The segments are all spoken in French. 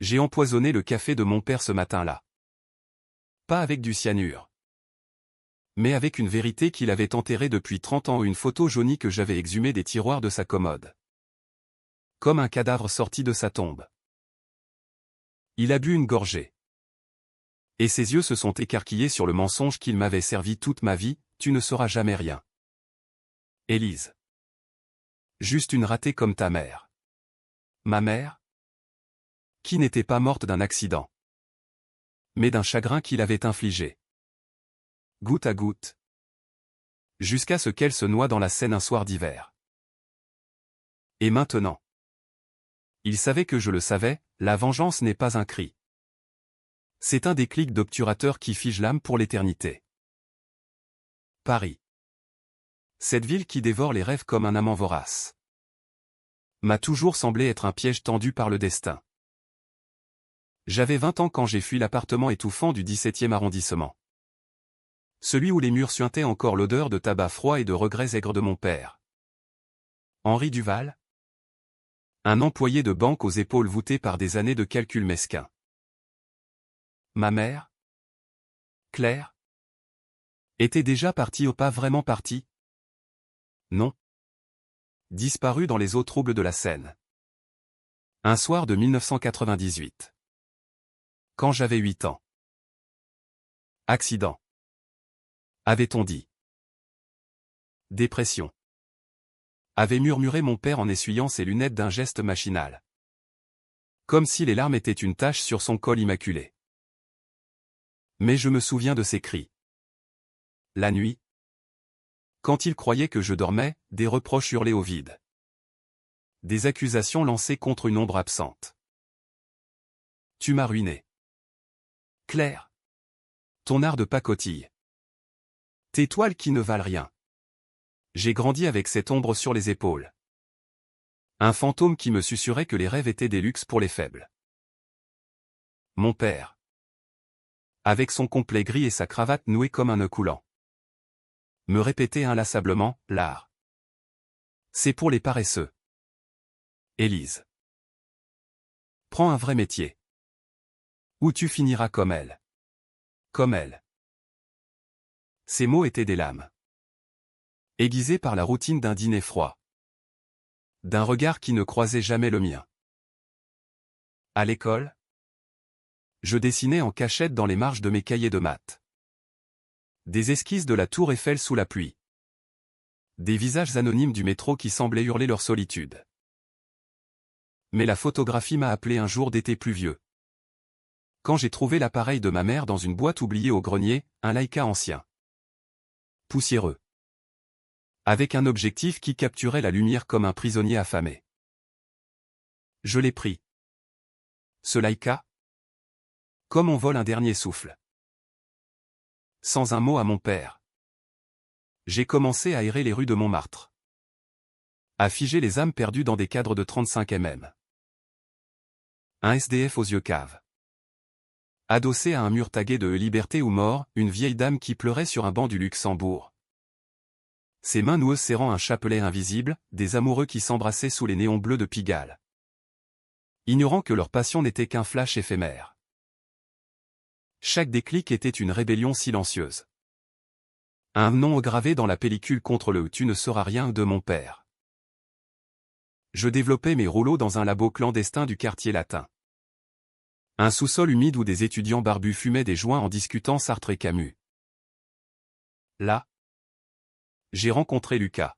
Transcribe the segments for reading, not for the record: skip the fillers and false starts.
J'ai empoisonné le café de mon père ce matin-là. Pas avec du cyanure. Mais avec une vérité qu'il avait enterrée depuis 30 ans, une photo jaunie que j'avais exhumée des tiroirs de sa commode. Comme un cadavre sorti de sa tombe. Il a bu une gorgée. Et ses yeux se sont écarquillés sur le mensonge qu'il m'avait servi toute ma vie, tu ne sauras jamais rien. Élise. Juste une ratée comme ta mère. Ma mère? Qui n'était pas morte d'un accident. Mais d'un chagrin qu'il avait infligé. Goutte à goutte. Jusqu'à ce qu'elle se noie dans la Seine un soir d'hiver. Et maintenant? Il savait que je le savais, la vengeance n'est pas un cri. C'est un déclic d'obturateur qui fige l'âme pour l'éternité. Paris. Cette ville qui dévore les rêves comme un amant vorace. M'a toujours semblé être un piège tendu par le destin. J'avais 20 ans quand j'ai fui l'appartement étouffant du 17e arrondissement. Celui où les murs suintaient encore l'odeur de tabac froid et de regrets aigres de mon père. Henri Duval? Un employé de banque aux épaules voûtées par des années de calculs mesquins. Ma mère? Claire? Était déjà partie ou pas vraiment partie? Non. Disparue dans les eaux troubles de la Seine. Un soir de 1998. Quand j'avais 8 ans. Accident. Avait-on dit. Dépression. Avait murmuré mon père en essuyant ses lunettes d'un geste machinal. Comme si les larmes étaient une tache sur son col immaculé. Mais je me souviens de ses cris. La nuit. Quand il croyait que je dormais, des reproches hurlés au vide. Des accusations lancées contre une ombre absente. Tu m'as ruiné. Claire. Ton art de pacotille. Tes toiles qui ne valent rien. J'ai grandi avec cette ombre sur les épaules. Un fantôme qui me susurrait que les rêves étaient des luxes pour les faibles. Mon père. Avec son complet gris et sa cravate nouée comme un nœud coulant. Me répétait inlassablement, l'art. C'est pour les paresseux. Élise. Prends un vrai métier. Ou tu finiras comme elle. Comme elle. Ces mots étaient des lames. Aiguisées par la routine d'un dîner froid. D'un regard qui ne croisait jamais le mien. À l'école, je dessinais en cachette dans les marges de mes cahiers de maths. Des esquisses de la tour Eiffel sous la pluie. Des visages anonymes du métro qui semblaient hurler leur solitude. Mais la photographie m'a appelé un jour d'été pluvieux. Quand j'ai trouvé l'appareil de ma mère dans une boîte oubliée au grenier, un Leica ancien. Poussiéreux. Avec un objectif qui capturait la lumière comme un prisonnier affamé. Je l'ai pris. Ce Leica? Comme on vole un dernier souffle. Sans un mot à mon père. J'ai commencé à errer les rues de Montmartre. À figer les âmes perdues dans des cadres de 35 mm. Un SDF aux yeux caves. Adossé à un mur tagué de Liberté ou mort, une vieille dame qui pleurait sur un banc du Luxembourg. Ses mains noueuses serrant un chapelet invisible, des amoureux qui s'embrassaient sous les néons bleus de Pigalle. Ignorant que leur passion n'était qu'un flash éphémère. Chaque déclic était une rébellion silencieuse. Un nom gravé dans la pellicule contre le « Tu ne sauras rien » de mon père. Je développais mes rouleaux dans un labo clandestin du quartier latin. Un sous-sol humide où des étudiants barbus fumaient des joints en discutant Sartre et Camus. Là, j'ai rencontré Lucas.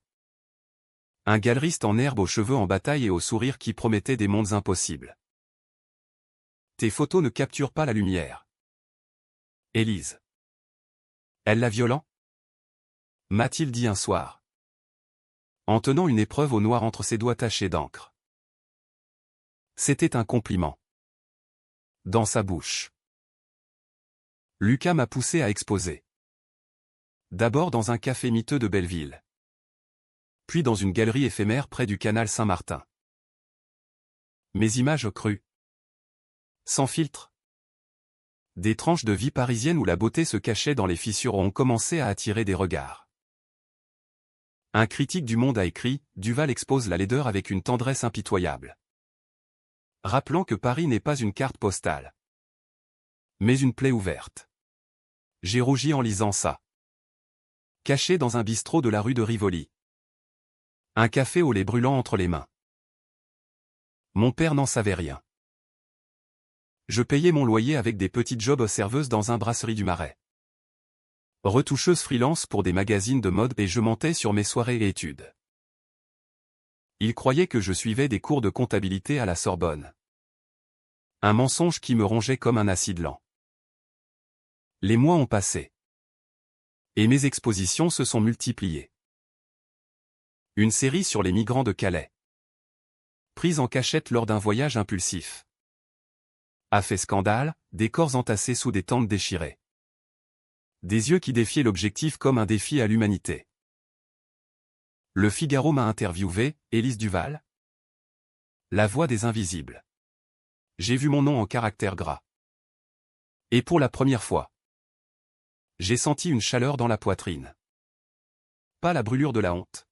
Un galeriste en herbe aux cheveux en bataille et au sourire qui promettait des mondes impossibles. Tes photos ne capturent pas la lumière. Élise. Elle l'a violent? M'a-t-il dit un soir. En tenant une épreuve au noir entre ses doigts tachés d'encre. C'était un compliment. Dans sa bouche. Lucas m'a poussé à exposer. D'abord dans un café miteux de Belleville. Puis dans une galerie éphémère près du canal Saint-Martin. Mes images crues. Sans filtre. Des tranches de vie parisienne où la beauté se cachait dans les fissures ont commencé à attirer des regards. Un critique du Monde a écrit, Duval expose la laideur avec une tendresse impitoyable. rappelant que Paris n'est pas une carte postale, mais une plaie ouverte. J'ai rougi en lisant ça. Caché dans un bistrot de la rue de Rivoli. Un café au lait brûlant entre les mains. Mon père n'en savait rien. Je payais mon loyer avec des petites jobs serveuses dans un brasserie du Marais. Retoucheuse freelance pour des magazines de mode et je mentais sur mes soirées et études. Il croyait que je suivais des cours de comptabilité à la Sorbonne. Un mensonge qui me rongeait comme un acide lent. Les mois ont passé. Et mes expositions se sont multipliées. Une série sur les migrants de Calais. Prise en cachette lors d'un voyage impulsif. A fait scandale, des corps entassés sous des tentes déchirées. Des yeux qui défiaient l'objectif comme un défi à l'humanité. Le Figaro m'a interviewé, Élise Duval. La voix des invisibles. J'ai vu mon nom en caractères gras. Et pour la première fois, j'ai senti une chaleur dans la poitrine. Pas la brûlure de la honte,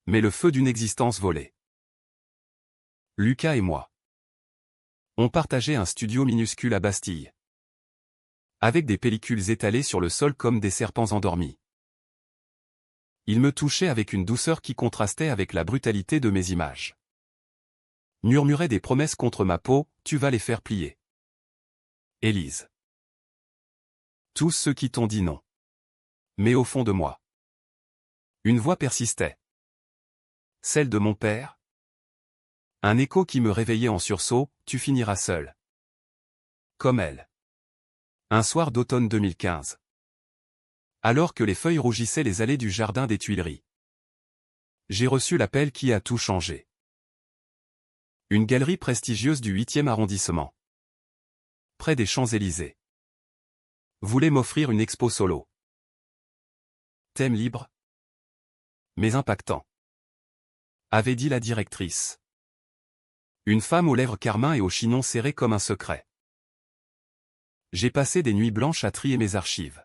mais le feu d'une existence volée. Lucas et moi. On partageait un studio minuscule à Bastille. Avec des pellicules étalées sur le sol comme des serpents endormis. Il me touchait avec une douceur qui contrastait avec la brutalité de mes images. Murmurait des promesses contre ma peau, tu vas les faire plier. Élise. Tous ceux qui t'ont dit non. Mais au fond de moi. Une voix persistait. Celle de mon père. Un écho qui me réveillait en sursaut, tu finiras seul. Comme elle. Un soir d'automne 2015. Alors que les feuilles rougissaient les allées du jardin des Tuileries. J'ai reçu l'appel qui a tout changé. Une galerie prestigieuse du 8e arrondissement. Près des Champs-Élysées. Voulait m'offrir une expo solo. Thème libre. Mais impactant. Avait dit la directrice. Une femme aux lèvres carmin et au chignon serré comme un secret. J'ai passé des nuits blanches à trier mes archives.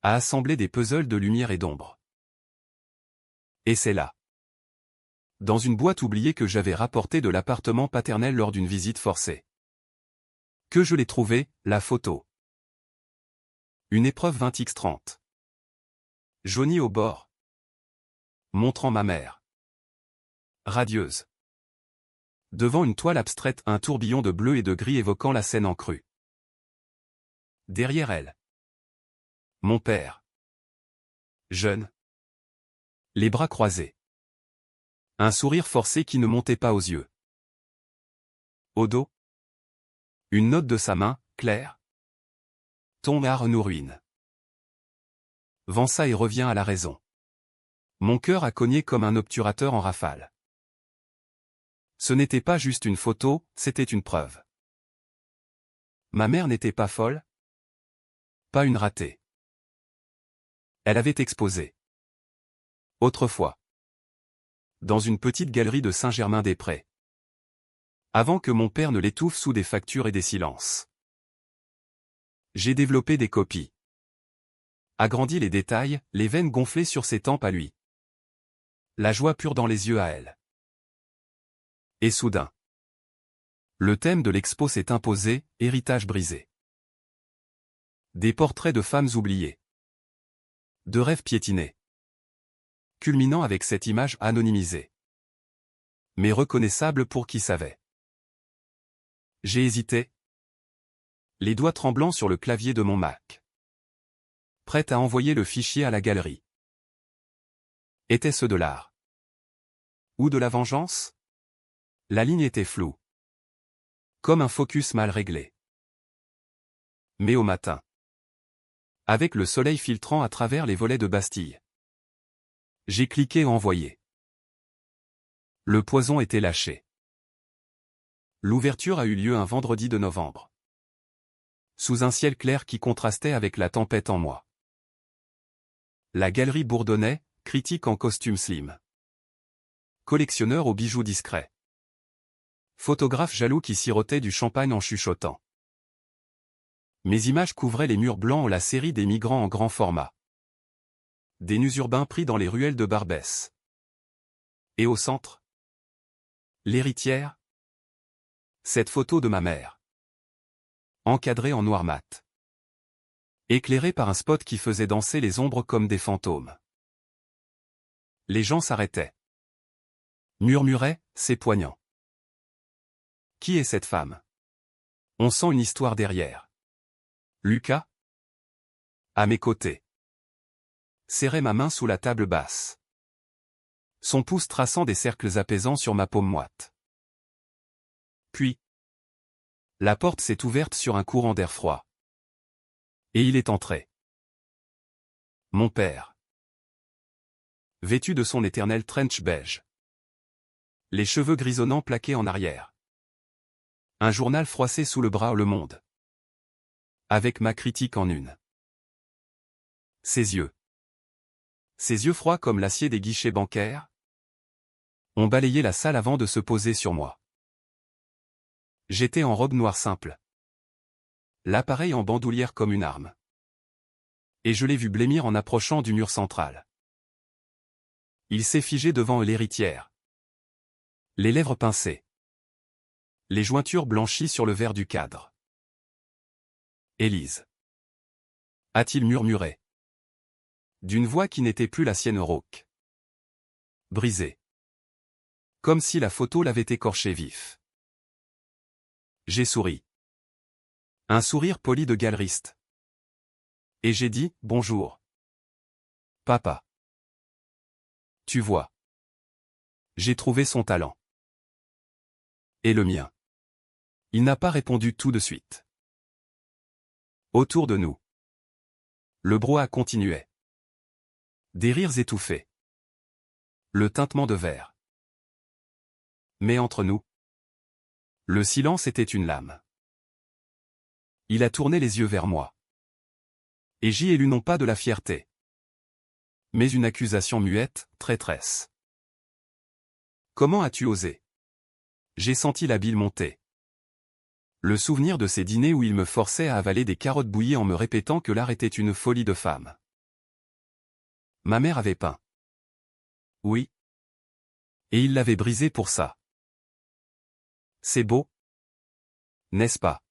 À assembler des puzzles de lumière et d'ombre. Et c'est là. Dans une boîte oubliée que j'avais rapportée de l'appartement paternel lors d'une visite forcée. Que je l'ai trouvée, la photo. Une épreuve 20x30. Jaunie au bord. Montrant ma mère. Radieuse. Devant une toile abstraite, un tourbillon de bleu et de gris évoquant la Seine en crue. Derrière elle. Mon père. Jeune. Les bras croisés. Un sourire forcé qui ne montait pas aux yeux. Au dos. Une note de sa main, claire. Ton art nous ruine. Vends ça et reviens à la raison. Mon cœur a cogné comme un obturateur en rafale. Ce n'était pas juste une photo, c'était une preuve. Ma mère n'était pas folle. Pas une ratée. Elle avait exposé. Autrefois. Dans une petite galerie de Saint-Germain-des-Prés. Avant que mon père ne l'étouffe sous des factures et des silences. J'ai développé des copies. Agrandi les détails, les veines gonflées sur ses tempes à lui. La joie pure dans les yeux à elle. Et soudain. Le thème de l'expo s'est imposé, héritage brisé. Des portraits de femmes oubliées. De rêves piétinés. Culminant avec cette image anonymisée. Mais reconnaissable pour qui savait. J'ai hésité. Les doigts tremblants sur le clavier de mon Mac. Prêt à envoyer le fichier à la galerie. Était-ce de l'art? Ou de la vengeance? La ligne était floue. Comme un focus mal réglé. Mais au matin. Avec le soleil filtrant à travers les volets de Bastille. J'ai cliqué envoyer. Le poison était lâché. L'ouverture a eu lieu un vendredi de novembre. Sous un ciel clair qui contrastait avec la tempête en moi. La galerie bourdonnait, critique en costume slim. Collectionneur aux bijoux discrets. Photographe jaloux qui sirotait du champagne en chuchotant. Mes images couvraient les murs blancs en la série des migrants en grand format. Des nus urbains pris dans les ruelles de Barbès. Et au centre? L'héritière? Cette photo de ma mère. Encadrée en noir mat. Éclairée par un spot qui faisait danser les ombres comme des fantômes. Les gens s'arrêtaient. Murmuraient, c'est poignant. Qui est cette femme? On sent une histoire derrière. Lucas? À mes côtés. Serrait ma main sous la table basse. Son pouce traçant des cercles apaisants sur ma paume moite. Puis, la porte s'est ouverte sur un courant d'air froid. Et il est entré. Mon père. Vêtu de son éternel trench beige. Les cheveux grisonnants plaqués en arrière. Un journal froissé sous le bras Le Monde. Avec ma critique en une. Ses yeux. Ses yeux froids comme l'acier des guichets bancaires, ont balayé la salle avant de se poser sur moi. J'étais en robe noire simple. L'appareil en bandoulière comme une arme. Et je l'ai vu blêmir en approchant du mur central. Il s'est figé devant l'héritière. Les lèvres pincées. Les jointures blanchies sur le verre du cadre. Élise. A-t-il murmuré. D'une voix qui n'était plus la sienne rauque. Brisée. Comme si la photo l'avait écorché vif. J'ai souri. Un sourire poli de galeriste. Et j'ai dit, bonjour. Papa. Tu vois. J'ai trouvé son talent. Et le mien. Il n'a pas répondu tout de suite. Autour de nous. Le brouhaha continuait. Des rires étouffés. Le tintement de verre. Mais entre nous, le silence était une lame. Il a tourné les yeux vers moi. Et j'y ai lu non pas de la fierté, mais une accusation muette, traîtresse. Comment as-tu osé? J'ai senti la bile monter. Le souvenir de ces dîners où il me forçait à avaler des carottes bouillies en me répétant que l'art était une folie de femme. Ma mère avait peint. Oui. Et il l'avait brisé pour ça. C'est beau. N'est-ce pas?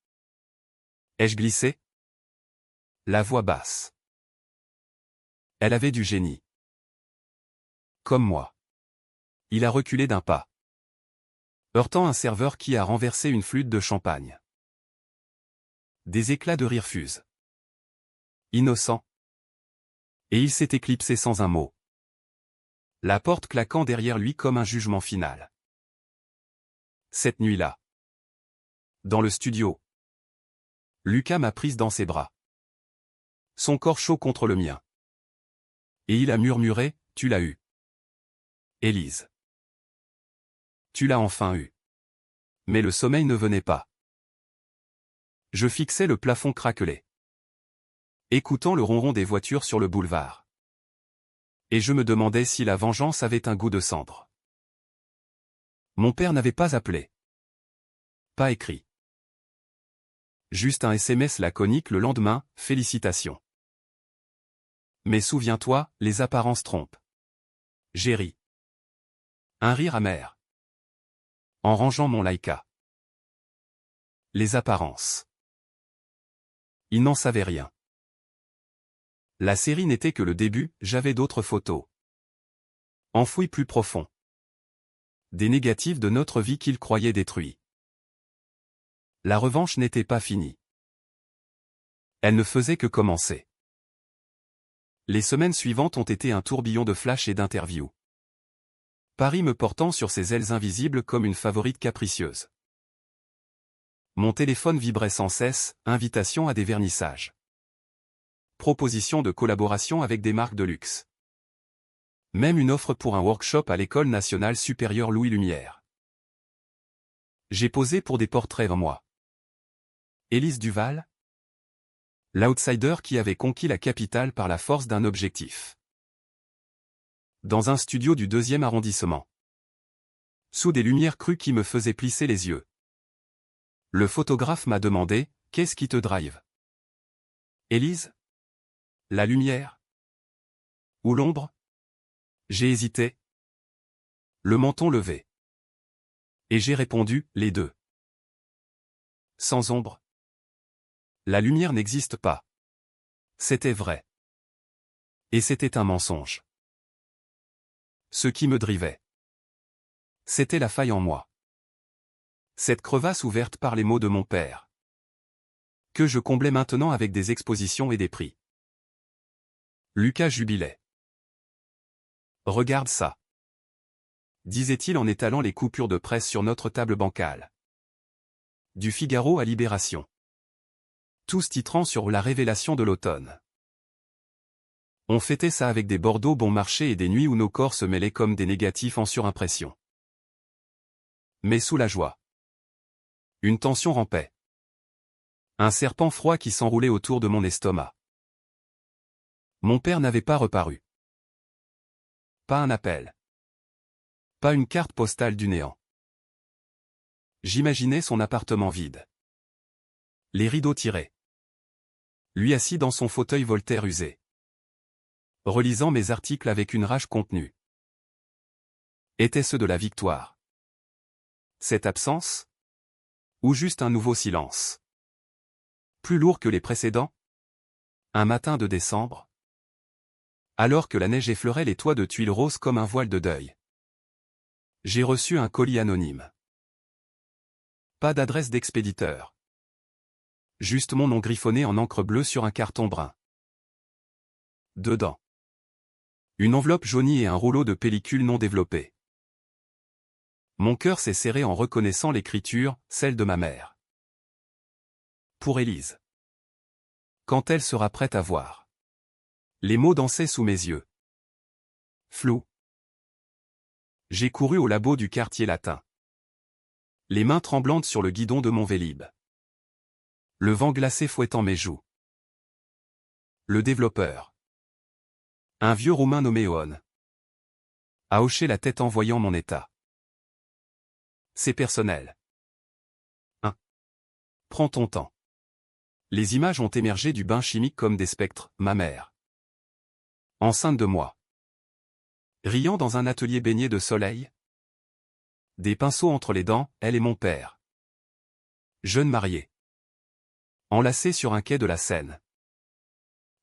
Ai-je glissé? La voix basse. Elle avait du génie. Comme moi. Il a reculé d'un pas. Heurtant un serveur qui a renversé une flûte de champagne. Des éclats de rire fusent. Innocent. Et il s'est éclipsé sans un mot. La porte claquant derrière lui comme un jugement final. Cette nuit-là. Dans le studio. Lucas m'a prise dans ses bras. Son corps chaud contre le mien. Et il a murmuré, tu l'as eu. Élise. Tu l'as enfin eu. Mais le sommeil ne venait pas. Je fixais le plafond craquelé. Écoutant le ronron des voitures sur le boulevard. Et je me demandais si la vengeance avait un goût de cendre. Mon père n'avait pas appelé. Pas écrit. Juste un SMS laconique le lendemain, félicitations. Mais souviens-toi, les apparences trompent. J'ai ri. Un rire amer. En rangeant mon Leica. Les apparences. Il n'en savait rien. La série n'était que le début, j'avais d'autres photos. Enfouies plus profond. Des négatifs de notre vie qu'il croyait détruits. La revanche n'était pas finie. Elle ne faisait que commencer. Les semaines suivantes ont été un tourbillon de flashs et d'interviews. Paris me portant sur ses ailes invisibles comme une favorite capricieuse. Mon téléphone vibrait sans cesse, invitation à des vernissages. Proposition de collaboration avec des marques de luxe. Même une offre pour un workshop à l'École nationale supérieure Louis Lumière. J'ai posé pour des portraits en moi. Élise Duval? L'outsider qui avait conquis la capitale par la force d'un objectif. Dans un studio du 2e arrondissement. Sous des lumières crues qui me faisaient plisser les yeux. Le photographe m'a demandé, qu'est-ce qui te drive? Élise? La lumière? Ou l'ombre? J'ai hésité. Le menton levé. Et j'ai répondu, les deux. Sans ombre. La lumière n'existe pas. C'était vrai. Et c'était un mensonge. Ce qui me drivait, c'était la faille en moi. Cette crevasse ouverte par les mots de mon père. Que je comblais maintenant avec des expositions et des prix. Lucas jubilait. Regarde ça, disait-il en étalant les coupures de presse sur notre table bancale. Du Figaro à Libération. Tous titrant sur la révélation de l'automne. On fêtait ça avec des Bordeaux bon marché et des nuits où nos corps se mêlaient comme des négatifs en surimpression. Mais sous la joie, une tension rampait. Un serpent froid qui s'enroulait autour de mon estomac. Mon père n'avait pas reparu. Pas un appel. Pas une carte postale du néant. J'imaginais son appartement vide. Les rideaux tirés. Lui assis dans son fauteuil Voltaire usé. Relisant mes articles avec une rage contenue. Était-ce de la victoire? Cette absence? Ou juste un nouveau silence? Plus lourd que les précédents? Un matin de décembre? Alors que la neige effleurait les toits de tuiles roses comme un voile de deuil. J'ai reçu un colis anonyme. Pas d'adresse d'expéditeur. Juste mon nom griffonné en encre bleue sur un carton brun. Dedans. Une enveloppe jaunie et un rouleau de pellicule non développé. Mon cœur s'est serré en reconnaissant l'écriture, celle de ma mère. Pour Élise. Quand elle sera prête à voir. Les mots dansaient sous mes yeux. Flou. J'ai couru au labo du quartier latin. Les mains tremblantes sur le guidon de mon Vélib. Le vent glacé fouettant mes joues. Le développeur. Un vieux Roumain nommé Oon. A hoché la tête en voyant mon état. C'est personnel. 1. Prends ton temps. Les images ont émergé du bain chimique comme des spectres, ma mère. Enceinte de moi. Riant dans un atelier baigné de soleil. Des pinceaux entre les dents, elle et mon père. Jeune marié. Enlacé sur un quai de la Seine.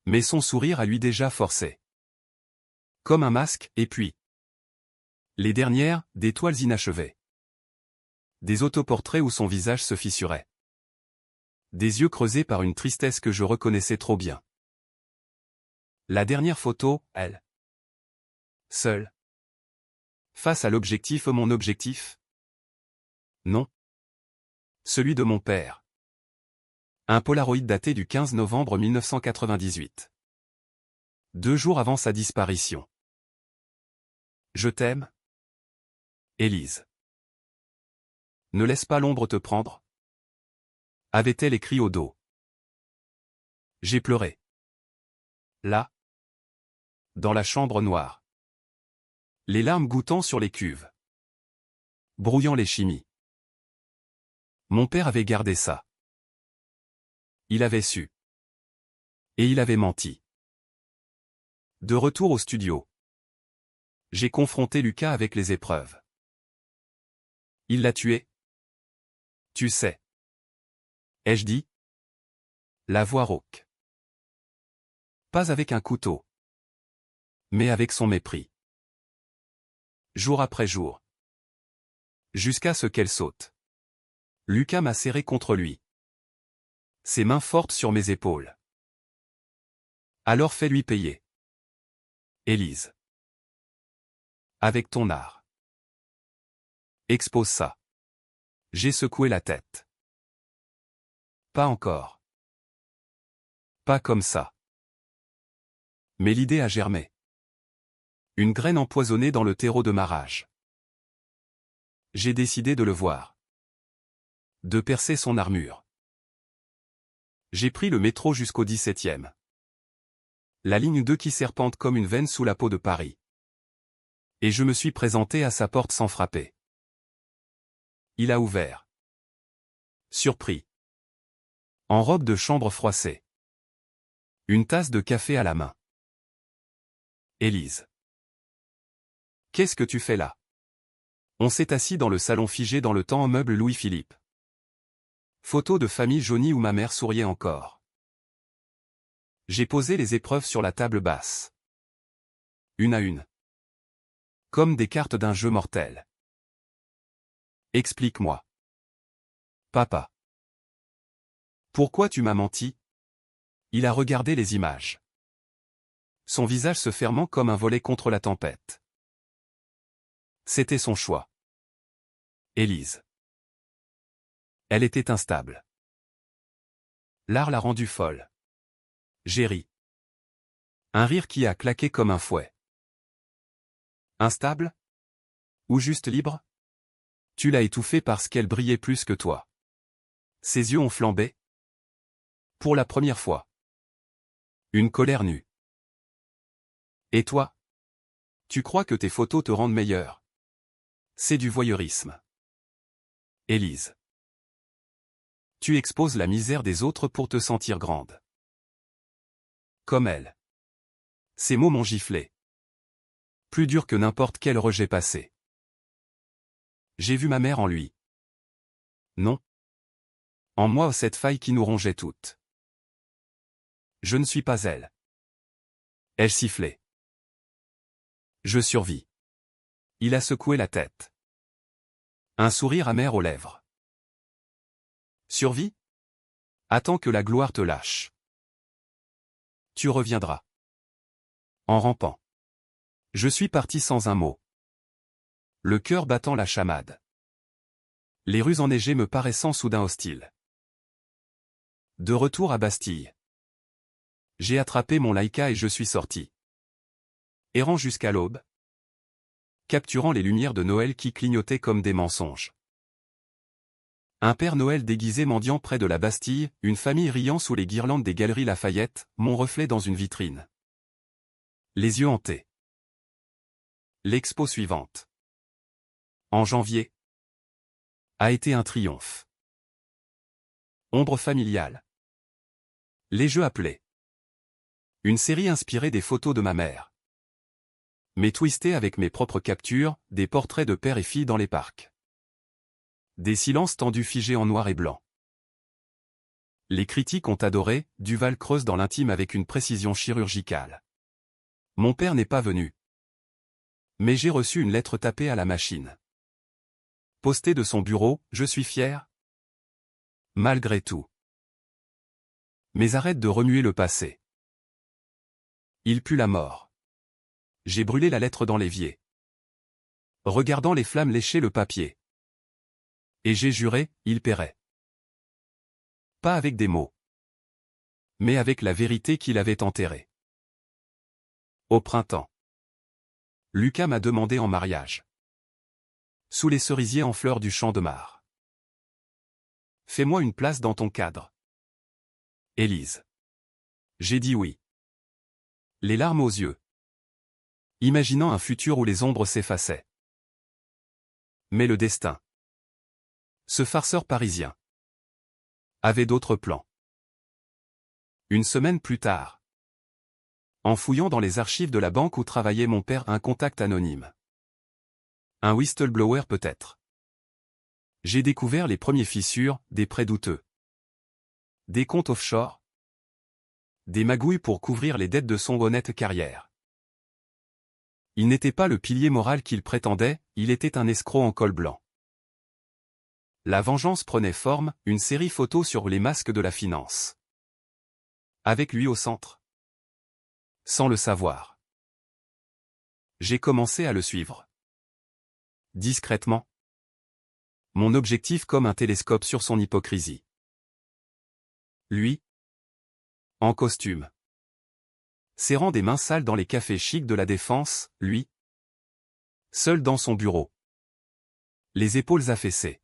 Mais son sourire a lui déjà forcé. Comme un masque, et puis. Les dernières, des toiles inachevées. Des autoportraits où son visage se fissurait. Des yeux creusés par une tristesse que je reconnaissais trop bien. La dernière photo, elle. Seule. Face à l'objectif, mon objectif? Non. Celui de mon père. Un Polaroid daté du 15 novembre 1998. 2 jours avant sa disparition. Je t'aime. Élise. Ne laisse pas l'ombre te prendre. Avait-elle écrit au dos. J'ai pleuré. Là. Dans la chambre noire. Les larmes goûtant sur les cuves. Brouillant les chimies. Mon père avait gardé ça. Il avait su. Et il avait menti. De retour au studio. J'ai confronté Lucas avec les épreuves. Il l'a tué. Tu sais. Ai-je dit? La voix rauque. Pas avec un couteau. Mais avec son mépris. Jour après jour. Jusqu'à ce qu'elle saute. Lucas m'a serré contre lui. Ses mains fortes sur mes épaules. Alors fais-lui payer. Élise. Avec ton art. Expose ça. J'ai secoué la tête. Pas encore. Pas comme ça. Mais l'idée a germé. Une graine empoisonnée dans le terreau de ma rage. J'ai décidé de le voir. De percer son armure. J'ai pris le métro jusqu'au 17e. La ligne 2 qui serpente comme une veine sous la peau de Paris. Et je me suis présenté à sa porte sans frapper. Il a ouvert. Surpris. En robe de chambre froissée. Une tasse de café à la main. Élise. Qu'est-ce que tu fais là? On s'est assis dans le salon figé dans le temps en meuble Louis-Philippe. Photo de famille jaunie où ma mère souriait encore. J'ai posé les épreuves sur la table basse. Une à une. Comme des cartes d'un jeu mortel. Explique-moi. Papa. Pourquoi tu m'as menti? Il a regardé les images. Son visage se fermant comme un volet contre la tempête. C'était son choix. Élise. Elle était instable. L'art l'a rendue folle. J'ai ri. Un rire qui a claqué comme un fouet. Instable? Ou juste libre? Tu l'as étouffée parce qu'elle brillait plus que toi. Ses yeux ont flambé. Pour la première fois. Une colère nue. Et toi? Tu crois que tes photos te rendent meilleur? C'est du voyeurisme. Élise. Tu exposes la misère des autres pour te sentir grande. Comme elle. Ces mots m'ont giflé. Plus dur que n'importe quel rejet passé. J'ai vu ma mère en lui. Non. En moi cette faille qui nous rongeait toutes. Je ne suis pas elle. Elle sifflait. Je survis. Il a secoué la tête. Un sourire amer aux lèvres. Survis? Attends que la gloire te lâche. Tu reviendras. En rampant. Je suis parti sans un mot. Le cœur battant la chamade. Les rues enneigées me paraissant soudain hostiles. De retour à Bastille. J'ai attrapé mon Laika et je suis sorti. Errant jusqu'à l'aube. Capturant les lumières de Noël qui clignotaient comme des mensonges. Un Père Noël déguisé mendiant près de la Bastille, une famille riant sous les guirlandes des galeries Lafayette, mon reflet dans une vitrine. Les yeux hantés. L'expo suivante. En janvier. A été un triomphe. Ombre familiale. Les jeux appelés. Une série inspirée des photos de ma mère. Mais twistée avec mes propres captures, des portraits de père et fille dans les parcs. Des silences tendus figés en noir et blanc. Les critiques ont adoré, Duval creuse dans l'intime avec une précision chirurgicale. Mon père n'est pas venu. Mais j'ai reçu une lettre tapée à la machine. Postée de son bureau, je suis fier. Malgré tout. Mais arrête de remuer le passé. Il pue la mort. J'ai brûlé la lettre dans l'évier. Regardant les flammes lécher le papier. Et j'ai juré, il paierait. Pas avec des mots. Mais avec la vérité qu'il avait enterrée. Au printemps. Lucas m'a demandé en mariage. Sous les cerisiers en fleurs du champ de Mars. Fais-moi une place dans ton cadre. Élise. J'ai dit oui. Les larmes aux yeux. Imaginant un futur où les ombres s'effaçaient. Mais le destin. Ce farceur parisien. Avait d'autres plans. Une semaine plus tard. En fouillant dans les archives de la banque où travaillait mon père, un contact anonyme. Un whistleblower peut-être. J'ai découvert les premières fissures, des prêts douteux. Des comptes offshore. Des magouilles pour couvrir les dettes de son honnête carrière. Il n'était pas le pilier moral qu'il prétendait, il était un escroc en col blanc. La vengeance prenait forme, une série photo sur les masques de la finance. Avec lui au centre. Sans le savoir. J'ai commencé à le suivre. Discrètement. Mon objectif comme un télescope sur son hypocrisie. Lui. En costume. Serrant des mains sales dans les cafés chics de la Défense, lui. Seul dans son bureau. Les épaules affaissées.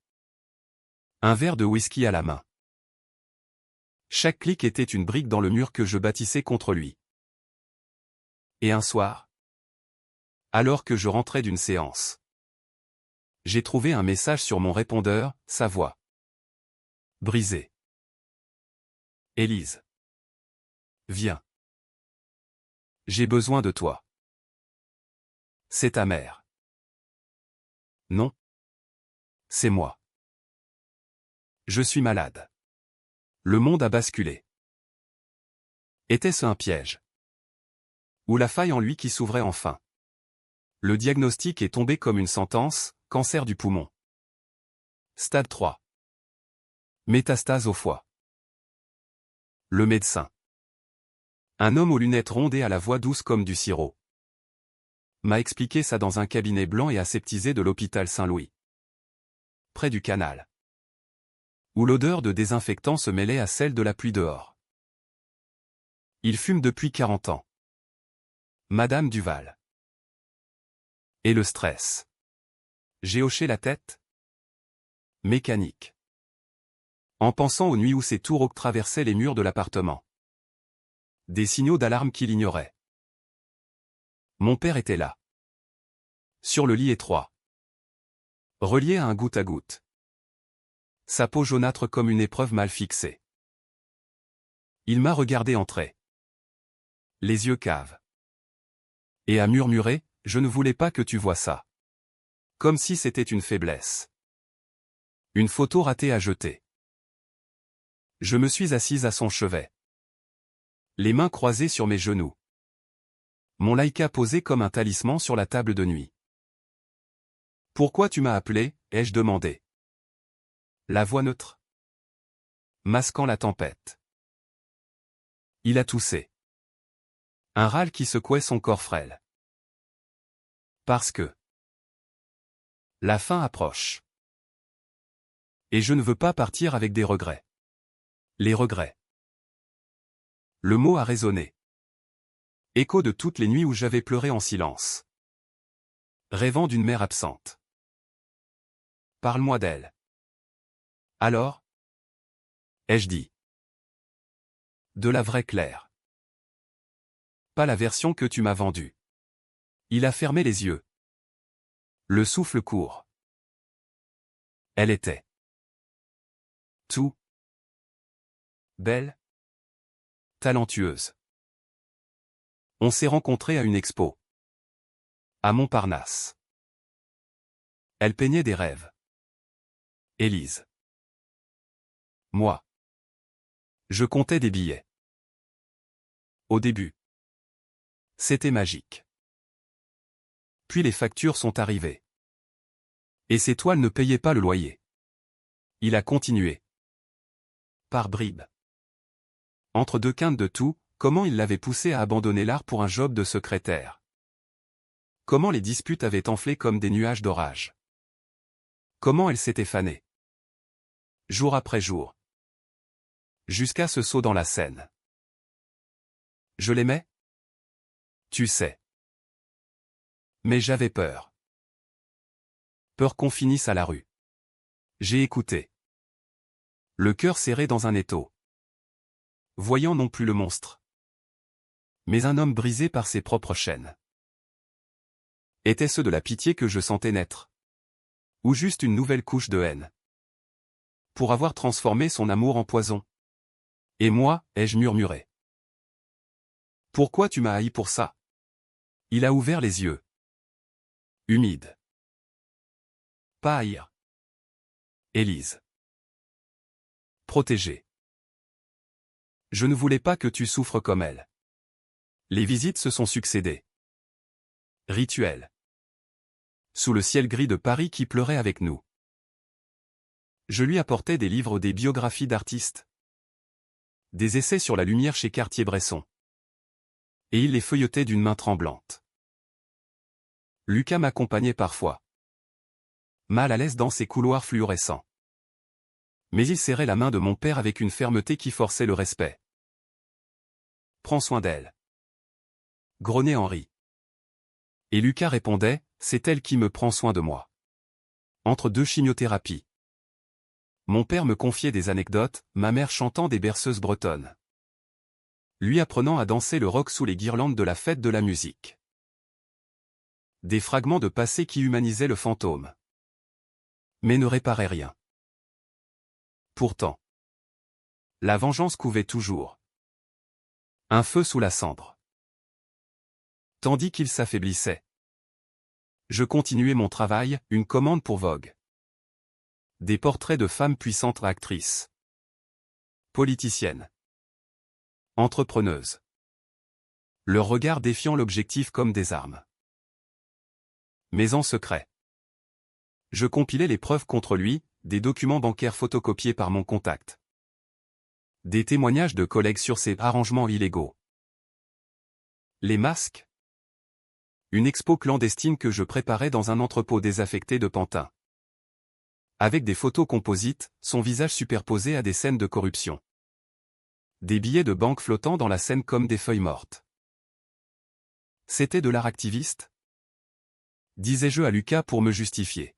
Un verre de whisky à la main. Chaque clic était une brique dans le mur que je bâtissais contre lui. Et un soir. Alors que je rentrais d'une séance. J'ai trouvé un message sur mon répondeur, sa voix. Brisée. Élise. Viens. J'ai besoin de toi. C'est ta mère. Non. C'est moi. Je suis malade. Le monde a basculé. Était-ce un piège? Ou la faille en lui qui s'ouvrait enfin? Le diagnostic est tombé comme une sentence, cancer du poumon. Stade 3. Métastase au foie. Le médecin. Un homme aux lunettes rondes et à la voix douce comme du sirop m'a expliqué ça dans un cabinet blanc et aseptisé de l'hôpital Saint-Louis. Près du canal. Où l'odeur de désinfectant se mêlait à celle de la pluie dehors. Il fume depuis 40 ans. Madame Duval. Et le stress. J'ai hoché la tête. Mécanique. En pensant aux nuits où ces tours traversaient les murs de l'appartement. Des signaux d'alarme qu'il ignorait. Mon père était là. Sur le lit étroit. Relié à un goutte à goutte. Sa peau jaunâtre comme une épreuve mal fixée. Il m'a regardé entrer. Les yeux caves. Et a murmuré, « Je ne voulais pas que tu vois ça. » Comme si c'était une faiblesse. Une photo ratée à jeter. Je me suis assise à son chevet. Les mains croisées sur mes genoux. Mon Leica posé comme un talisman sur la table de nuit. « Pourquoi tu m'as appelé ?» ai-je demandé. La voix neutre. Masquant la tempête. Il a toussé. Un râle qui secouait son corps frêle. Parce que la fin approche. Et je ne veux pas partir avec des regrets. Les regrets. Le mot a résonné. Écho de toutes les nuits où j'avais pleuré en silence. Rêvant d'une mère absente. Parle-moi d'elle. Alors? Ai-je dit. De la vraie Claire. Pas la version que tu m'as vendue. Il a fermé les yeux. Le souffle court. Elle était tout belle, talentueuse. On s'est rencontrés à une expo. À Montparnasse. Elle peignait des rêves. Élise. Moi. Je comptais des billets. Au début. C'était magique. Puis les factures sont arrivées. Et ces toiles ne payaient pas le loyer. Il a continué. Par bribes. Entre deux quintes de tout, comment il l'avait poussé à abandonner l'art pour un job de secrétaire. Comment les disputes avaient enflé comme des nuages d'orage. Comment elle s'était fanée. Jour après jour. Jusqu'à ce saut dans la Seine. Je l'aimais? Tu sais. Mais j'avais peur. Peur qu'on finisse à la rue. J'ai écouté. Le cœur serré dans un étau. Voyant non plus le monstre. Mais un homme brisé par ses propres chaînes. Était-ce de la pitié que je sentais naître? Ou juste une nouvelle couche de haine? Pour avoir transformé son amour en poison. Et moi, ai-je murmuré. Pourquoi tu m'as haï pour ça? Il a ouvert les yeux. Humide. Pas haïr. Élise. Protégée. Je ne voulais pas que tu souffres comme elle. Les visites se sont succédées. Rituel. Sous le ciel gris de Paris qui pleurait avec nous. Je lui apportais des livres, des biographies d'artistes. Des essais sur la lumière chez Cartier-Bresson. Et il les feuilletait d'une main tremblante. Lucas m'accompagnait parfois. Mal à l'aise dans ses couloirs fluorescents. Mais il serrait la main de mon père avec une fermeté qui forçait le respect. Prends soin d'elle. Grognait Henri. Et Lucas répondait, c'est elle qui me prend soin de moi. Entre deux chimiothérapies. Mon père me confiait des anecdotes, ma mère chantant des berceuses bretonnes. Lui apprenant à danser le rock sous les guirlandes de la fête de la musique. Des fragments de passé qui humanisaient le fantôme. Mais ne réparaient rien. Pourtant. La vengeance couvait toujours. Un feu sous la cendre. Tandis qu'il s'affaiblissait. Je continuais mon travail, une commande pour Vogue. Des portraits de femmes puissantes actrices. Politicienne. Entrepreneuse. Leur regard défiant l'objectif comme des armes. Mais en secret. Je compilais les preuves contre lui, des documents bancaires photocopiés par mon contact. Des témoignages de collègues sur ses arrangements illégaux. Les masques. Une expo clandestine que je préparais dans un entrepôt désaffecté de Pantin. Avec des photos composites, son visage superposé à des scènes de corruption. Des billets de banque flottant dans la Seine comme des feuilles mortes. C'était de l'art activiste? Disais-je à Lucas pour me justifier.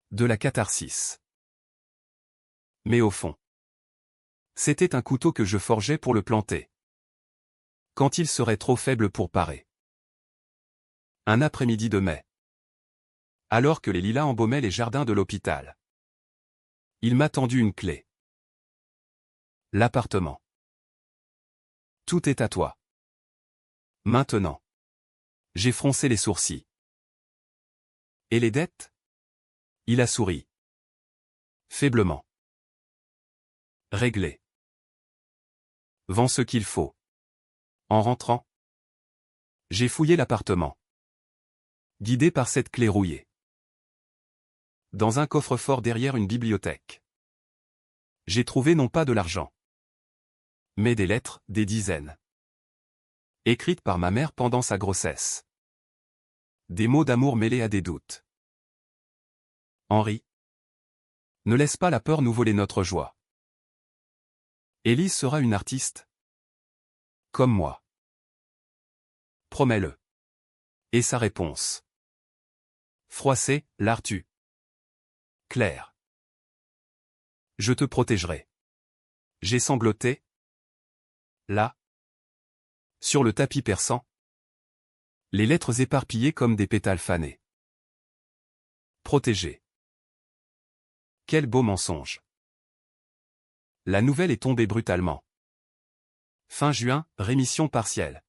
De la catharsis. Mais au fond, c'était un couteau que je forgeais pour le planter. Quand il serait trop faible pour parer. Un après-midi de mai. Alors que les lilas embaumaient les jardins de l'hôpital. Il m'a tendu une clé. L'appartement. Tout est à toi. Maintenant. J'ai froncé les sourcils. Et les dettes? Il a souri. Faiblement. Réglé. Vends ce qu'il faut. En rentrant, j'ai fouillé l'appartement. Guidé par cette clé rouillée. Dans un coffre-fort derrière une bibliothèque. J'ai trouvé non pas de l'argent, mais des lettres, des dizaines. Écrites par ma mère pendant sa grossesse. Des mots d'amour mêlés à des doutes. Henri. Ne laisse pas la peur nous voler notre joie. Élise sera une artiste. Comme moi. Promets-le. Et sa réponse. Froissé, l'art tue. Claire. Je te protégerai. J'ai sangloté. Là. Sur le tapis persan. Les lettres éparpillées comme des pétales fanés. Protégé. Quel beau mensonge. La nouvelle est tombée brutalement. Fin juin, rémission partielle.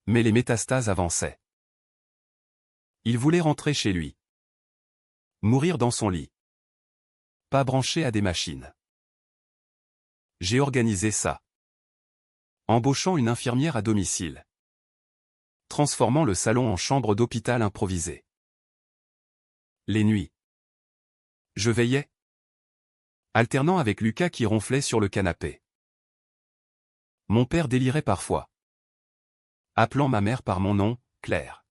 Mais les métastases avançaient. Il voulait rentrer chez lui. Mourir dans son lit. Pas branché à des machines. J'ai organisé ça. Embauchant une infirmière à domicile. Transformant le salon en chambre d'hôpital improvisée. Les nuits. Je veillais. Alternant avec Lucas qui ronflait sur le canapé. Mon père délirait parfois. Appelant ma mère par mon nom, Claire.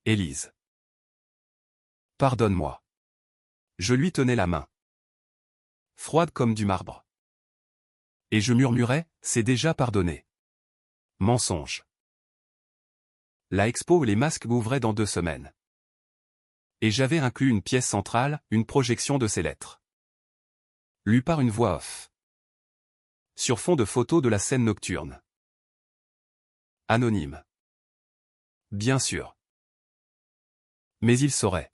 Élise. Pardonne-moi. Je lui tenais la main. Froide comme du marbre. Et je murmurais, c'est déjà pardonné. Mensonge. La expo Les Masques ouvrait dans 2 semaines. Et j'avais inclus une pièce centrale, une projection de ces lettres. Lue par une voix off. Sur fond de photos de la scène nocturne. Anonyme. Bien sûr. Mais il saurait.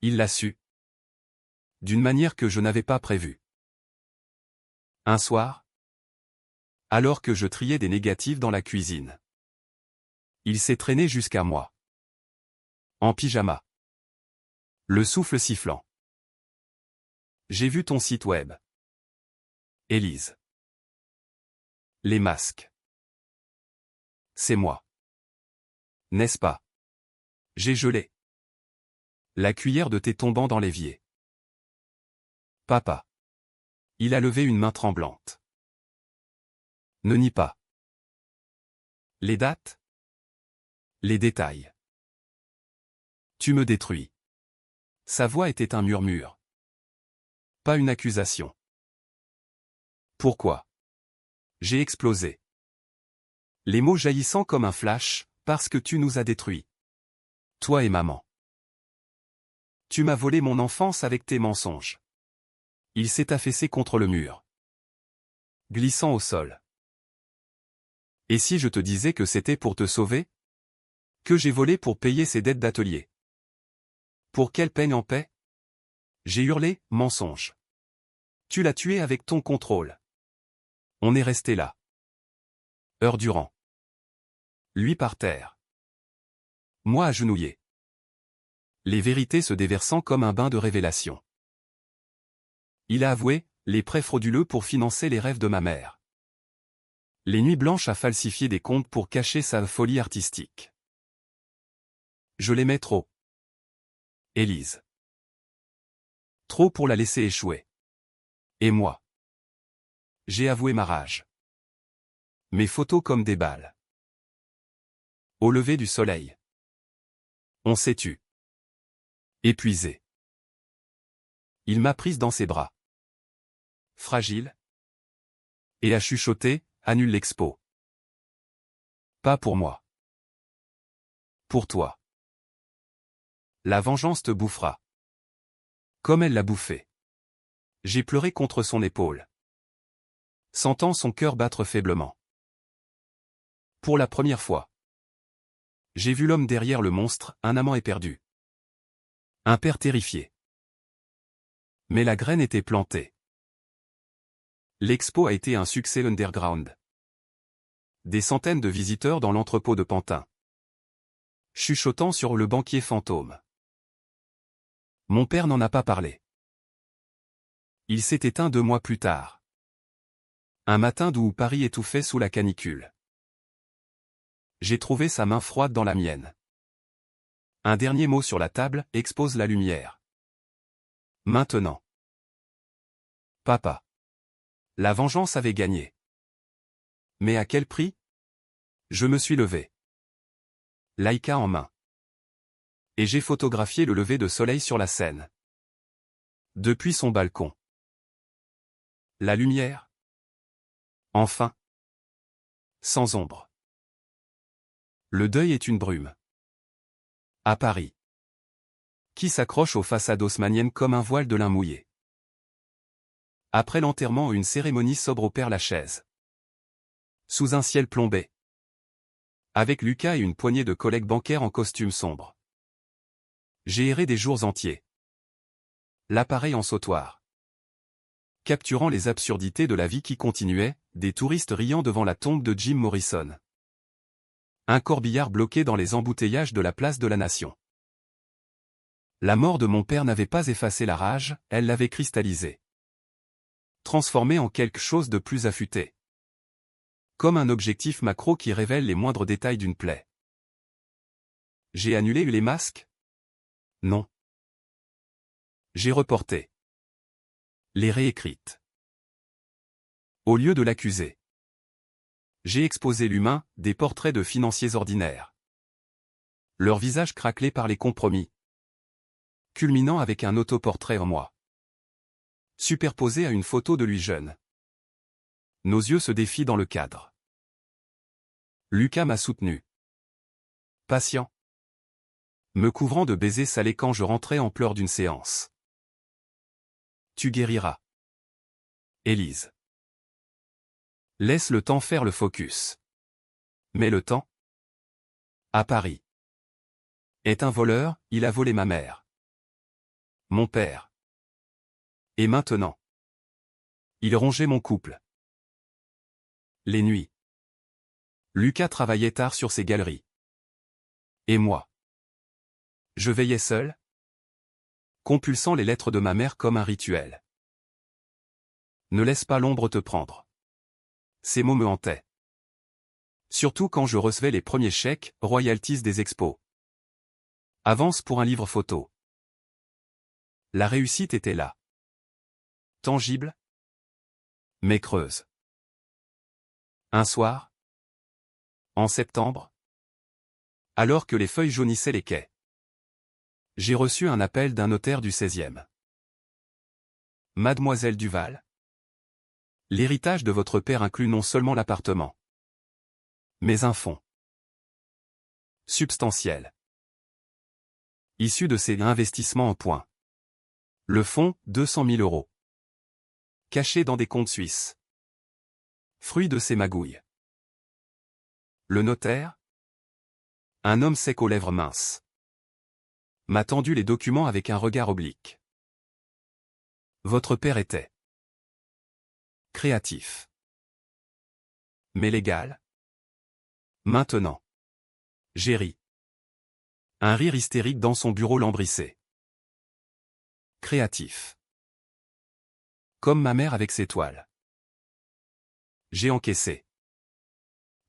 Il l'a su. D'une manière que je n'avais pas prévue. Un soir, alors que je triais des négatifs dans la cuisine, il s'est traîné jusqu'à moi. En pyjama. Le souffle sifflant. J'ai vu ton site web. Élise. Les masques. C'est moi. N'est-ce pas? J'ai gelé. La cuillère de thé tombant dans l'évier. Papa. Il a levé une main tremblante. Ne nie pas. Les dates? Les détails. Tu me détruis. Sa voix était un murmure. Pas une accusation. Pourquoi? J'ai explosé. Les mots jaillissant comme un flash, parce que tu nous as détruits. Toi et maman. Tu m'as volé mon enfance avec tes mensonges. Il s'est affaissé contre le mur. Glissant au sol. Et si je te disais que c'était pour te sauver? Que j'ai volé pour payer ses dettes d'atelier? Pour quelle peine en paix? J'ai hurlé, mensonge. Tu l'as tué avec ton contrôle. On est resté là. Heures durant. Lui par terre. Moi agenouillé. Les vérités se déversant comme un bain de révélation. Il a avoué, les prêts frauduleux pour financer les rêves de ma mère. Les nuits blanches à falsifier des comptes pour cacher sa folie artistique. Je l'aimais trop. Élise. Trop pour la laisser échouer. Et moi. J'ai avoué ma rage. Mes photos comme des balles. Au lever du soleil. On s'est tu. Épuisé. Il m'a prise dans ses bras. Fragile. Et a chuchoté, annule l'expo. Pas pour moi. Pour toi. La vengeance te bouffera. Comme elle l'a bouffé. J'ai pleuré contre son épaule. Sentant son cœur battre faiblement. Pour la première fois. J'ai vu l'homme derrière le monstre, un amant éperdu. Un père terrifié. Mais la graine était plantée. L'expo a été un succès underground. Des centaines de visiteurs dans l'entrepôt de Pantin. Chuchotant sur le banquier fantôme. Mon père n'en a pas parlé. Il s'est éteint 2 mois plus tard. Un matin d'où Paris étouffait sous la canicule. J'ai trouvé sa main froide dans la mienne. Un dernier mot sur la table expose la lumière. Maintenant. Papa. La vengeance avait gagné. Mais à quel prix? Je me suis levé. Leica en main. Et j'ai photographié le lever de soleil sur la Seine. Depuis son balcon. La lumière. Enfin. Sans ombre. Le deuil est une brume. À Paris. Qui s'accroche aux façades haussmanniennes comme un voile de lin mouillé. Après l'enterrement, une cérémonie sobre au Père-Lachaise. Sous un ciel plombé. Avec Lucas et une poignée de collègues bancaires en costume sombre. J'ai erré des jours entiers. L'appareil en sautoir. Capturant les absurdités de la vie qui continuait, des touristes riant devant la tombe de Jim Morrison. Un corbillard bloqué dans les embouteillages de la place de la Nation. La mort de mon père n'avait pas effacé la rage, elle l'avait cristallisée. Transformée en quelque chose de plus affûté. Comme un objectif macro qui révèle les moindres détails d'une plaie. J'ai annulé les masques? Non. J'ai reporté. Les réécrites. Au lieu de l'accuser. J'ai exposé l'humain, des portraits de financiers ordinaires. Leur visage craquelé par les compromis. Culminant avec un autoportrait en moi. Superposé à une photo de lui jeune. Nos yeux se défient dans le cadre. Lucas m'a soutenu. Patient. Me couvrant de baisers salés quand je rentrais en pleurs d'une séance. Tu guériras. Élise. Laisse le temps faire le focus. Mais le temps? À Paris. Est un voleur, il a volé ma mère. Mon père. Et maintenant? Il rongeait mon couple. Les nuits. Lucas travaillait tard sur ses galeries. Et moi? Je veillais seul, compulsant les lettres de ma mère comme un rituel. Ne laisse pas l'ombre te prendre. Ces mots me hantaient. Surtout quand je recevais les premiers chèques, royalties des expos. Avance pour un livre photo. La réussite était là. Tangible, mais creuse. Un soir, en septembre, alors que les feuilles jaunissaient les quais, j'ai reçu un appel d'un notaire du 16e. Mademoiselle Duval. L'héritage de votre père inclut non seulement l'appartement, mais un fonds substantiel. Issu de ses investissements en points. Le fonds, 200 000 €. Caché dans des comptes suisses. Fruit de ses magouilles. Le notaire? Un homme sec aux lèvres minces. M'a tendu les documents avec un regard oblique. Votre père était créatif. Mais légal? Maintenant. J'ai ri. Un rire hystérique dans son bureau lambrissé. Créatif. Comme ma mère avec ses toiles. J'ai encaissé.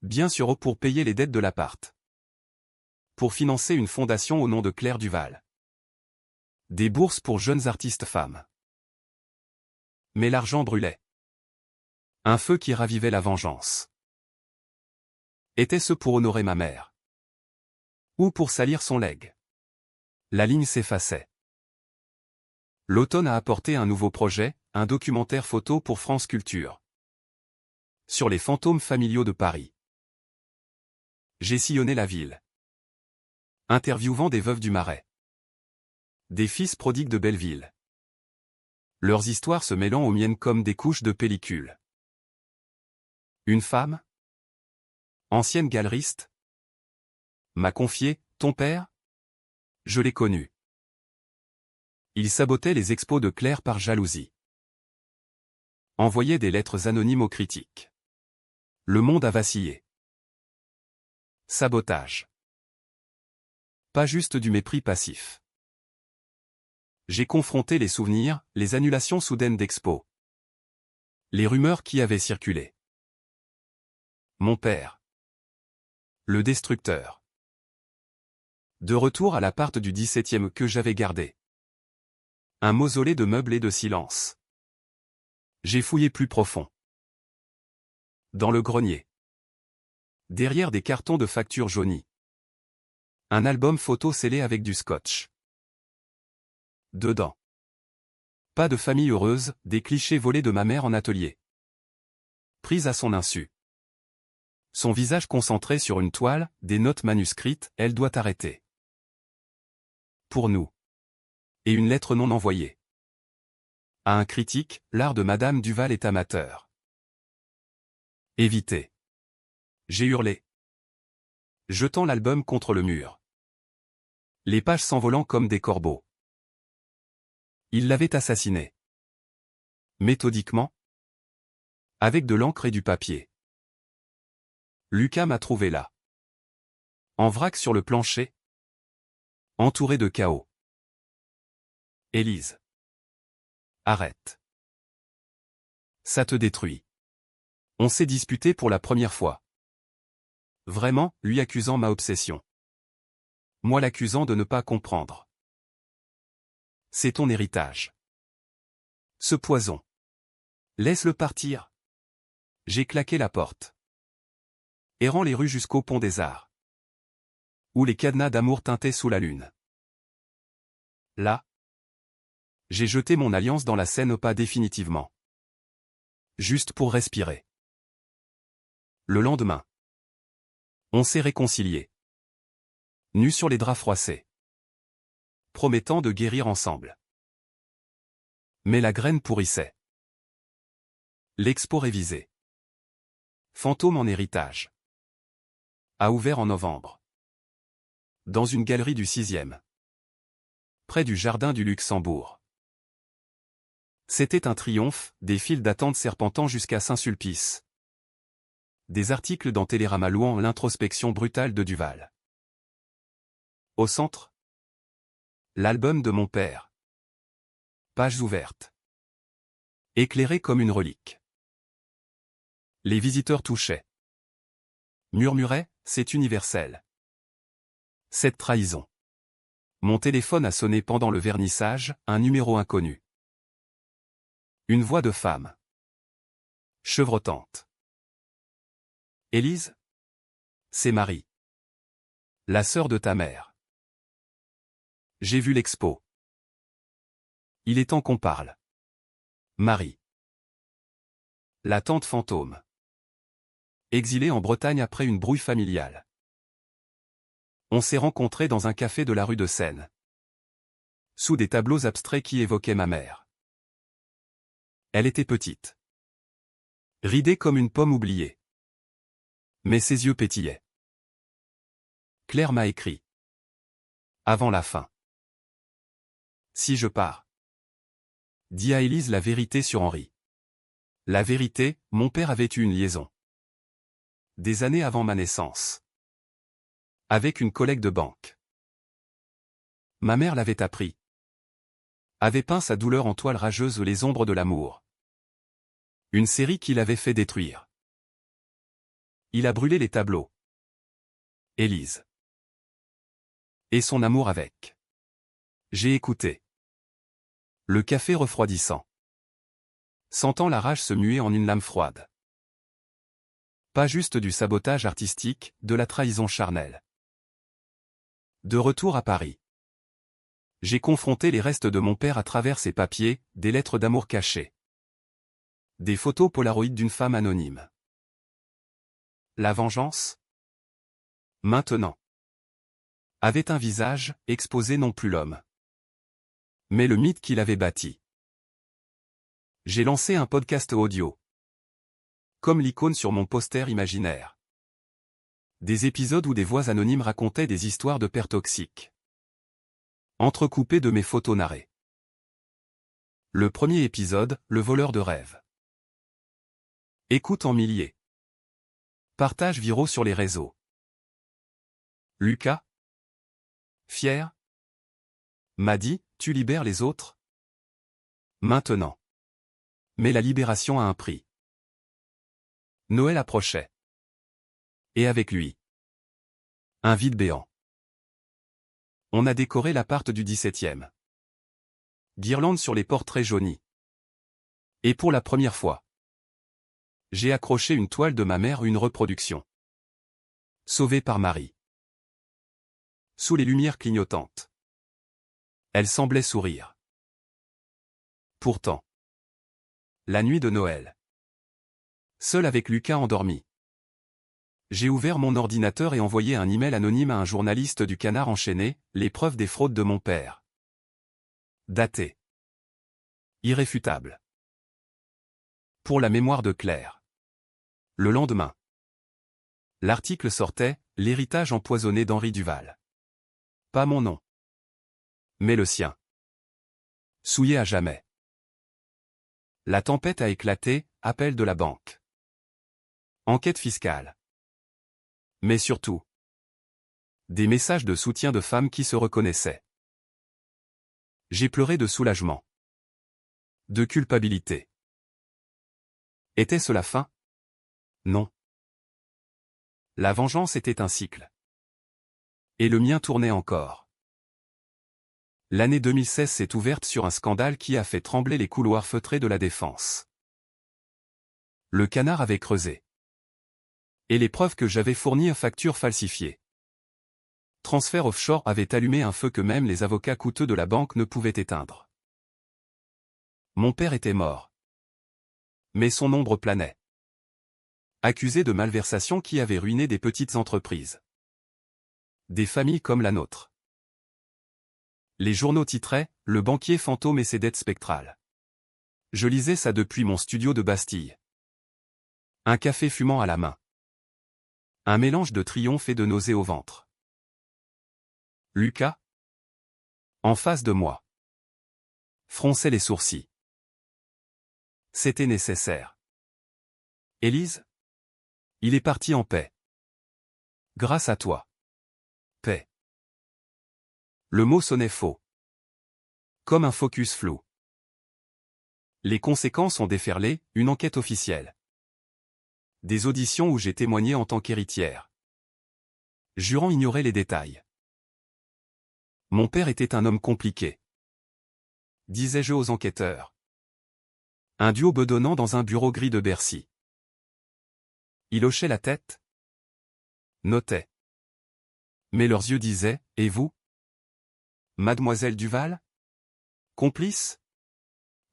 Bien sûr pour payer les dettes de l'appart. Pour financer une fondation au nom de Claire Duval. Des bourses pour jeunes artistes femmes. Mais l'argent brûlait. Un feu qui ravivait la vengeance. Était-ce pour honorer ma mère? Ou pour salir son legs? La ligne s'effaçait. L'automne a apporté un nouveau projet, un documentaire photo pour France Culture. Sur les fantômes familiaux de Paris. J'ai sillonné la ville. Interviewant des veuves du Marais. Des fils prodigues de Belleville. Leurs histoires se mêlant aux miennes comme des couches de pellicule. Une femme? Ancienne galeriste? M'a confié, ton père? Je l'ai connu. Il sabotait les expos de Claire par jalousie. Envoyait des lettres anonymes aux critiques. Le monde a vacillé. Sabotage. Pas juste du mépris passif. J'ai confronté les souvenirs, les annulations soudaines d'expos. Les rumeurs qui avaient circulé. Mon père. Le destructeur. De retour à l'appart du 17e que j'avais gardé. Un mausolée de meubles et de silence. J'ai fouillé plus profond. Dans le grenier. Derrière des cartons de factures jaunies. Un album photo scellé avec du scotch. Dedans. Pas de famille heureuse, des clichés volés de ma mère en atelier. Prise à son insu. Son visage concentré sur une toile, des notes manuscrites, elle doit arrêter. Pour nous. Et une lettre non envoyée. À un critique, l'art de Madame Duval est amateur. Évitez. J'ai hurlé. Jetant l'album contre le mur. Les pages s'envolant comme des corbeaux. Il l'avait assassiné. Méthodiquement. Avec de l'encre et du papier. Lucas m'a trouvé là. En vrac sur le plancher. Entouré de chaos. Élise. Arrête. Ça te détruit. On s'est disputé pour la première fois. Vraiment, lui accusant ma obsession. Moi l'accusant de ne pas comprendre. C'est ton héritage. Ce poison. Laisse-le partir. J'ai claqué la porte. Errant les rues jusqu'au pont des Arts. Où les cadenas d'amour tintaient sous la lune. Là. J'ai jeté mon alliance dans la Seine pas définitivement. Juste pour respirer. Le lendemain. On s'est réconciliés. Nus sur les draps froissés. Promettant de guérir ensemble. Mais la graine pourrissait. L'expo révisée. Fantôme en héritage. A ouvert en novembre. Dans une galerie du 6e. Près du jardin du Luxembourg. C'était un triomphe, des files d'attente serpentant jusqu'à Saint-Sulpice. Des articles dans Télérama louant l'introspection brutale de Duval. Au centre. L'album de mon père. Pages ouvertes. Éclairé comme une relique. Les visiteurs touchaient. Murmuraient, c'est universel. Cette trahison. Mon téléphone a sonné pendant le vernissage, un numéro inconnu. Une voix de femme. Chevrotante. Élise? C'est Marie. La sœur de ta mère. J'ai vu l'expo. Il est temps qu'on parle. Marie. La tante fantôme. Exilée en Bretagne après une brouille familiale. On s'est rencontrés dans un café de la rue de Seine. Sous des tableaux abstraits qui évoquaient ma mère. Elle était petite. Ridée comme une pomme oubliée. Mais ses yeux pétillaient. Claire m'a écrit. Avant la fin. Si je pars. Dis à Élise la vérité sur Henri. La vérité, mon père avait eu une liaison. Des années avant ma naissance. Avec une collègue de banque. Ma mère l'avait appris. Avait peint sa douleur en toile rageuse les ombres de l'amour. Une série qu'il avait fait détruire. Il a brûlé les tableaux. Élise. Et son amour avec. J'ai écouté. Le café refroidissant. Sentant la rage se muer en une lame froide. Pas juste du sabotage artistique, de la trahison charnelle. De retour à Paris. J'ai confronté les restes de mon père à travers ses papiers, des lettres d'amour cachées. Des photos polaroïdes d'une femme anonyme. La vengeance, maintenant, avait un visage, exposé non plus l'homme, mais le mythe qu'il avait bâti. J'ai lancé un podcast audio. Comme l'icône sur mon poster imaginaire. Des épisodes où des voix anonymes racontaient des histoires de pères toxiques. Entrecoupées de mes photos narrées. Le premier épisode, le voleur de rêves. Écoute en milliers. Partage viraux sur les réseaux. Lucas, fier, m'a dit, tu libères les autres? Maintenant. Mais la libération a un prix. Noël approchait. Et avec lui. Un vide béant. On a décoré l'appart du 17e. Guirlande sur les portraits jaunis. Et pour la première fois, j'ai accroché une toile de ma mère, une reproduction. Sauvée par Marie. Sous les lumières clignotantes. Elle semblait sourire. Pourtant. La nuit de Noël. Seul avec Lucas endormi. J'ai ouvert mon ordinateur et envoyé un email anonyme à un journaliste du Canard enchaîné, les preuves des fraudes de mon père. Daté. Irréfutable. Pour la mémoire de Claire. Le lendemain. L'article sortait, l'héritage empoisonné d'Henri Duval. Pas mon nom. Mais le sien. Souillé à jamais. La tempête a éclaté, appel de la banque. Enquête fiscale. Mais surtout. Des messages de soutien de femmes qui se reconnaissaient. J'ai pleuré de soulagement. De culpabilité. Était-ce la fin? Non. La vengeance était un cycle. Et le mien tournait encore. L'année 2016 s'est ouverte sur un scandale qui a fait trembler les couloirs feutrés de la défense. Le Canard avait creusé. Et les preuves que j'avais fournies factures falsifiées. Transfert offshore avait allumé un feu que même les avocats coûteux de la banque ne pouvaient éteindre. Mon père était mort. Mais son ombre planait. Accusé de malversation qui avait ruiné des petites entreprises. Des familles comme la nôtre. Les journaux titraient « Le banquier fantôme et ses dettes spectrales ». Je lisais ça depuis mon studio de Bastille. Un café fumant à la main. Un mélange de triomphe et de nausée au ventre. Lucas, en face de moi, fronçait les sourcils. C'était nécessaire. Élise, il est parti en paix. Grâce à toi. Paix. Le mot sonnait faux. Comme un focus flou. Les conséquences ont déferlé, une enquête officielle. Des auditions où j'ai témoigné en tant qu'héritière. Jurant ignorer les détails. Mon père était un homme compliqué. Disais-je aux enquêteurs. Un duo bedonnant dans un bureau gris de Bercy. Il hochait la tête. Notait. Mais leurs yeux disaient, et vous? Mademoiselle Duval? Complice?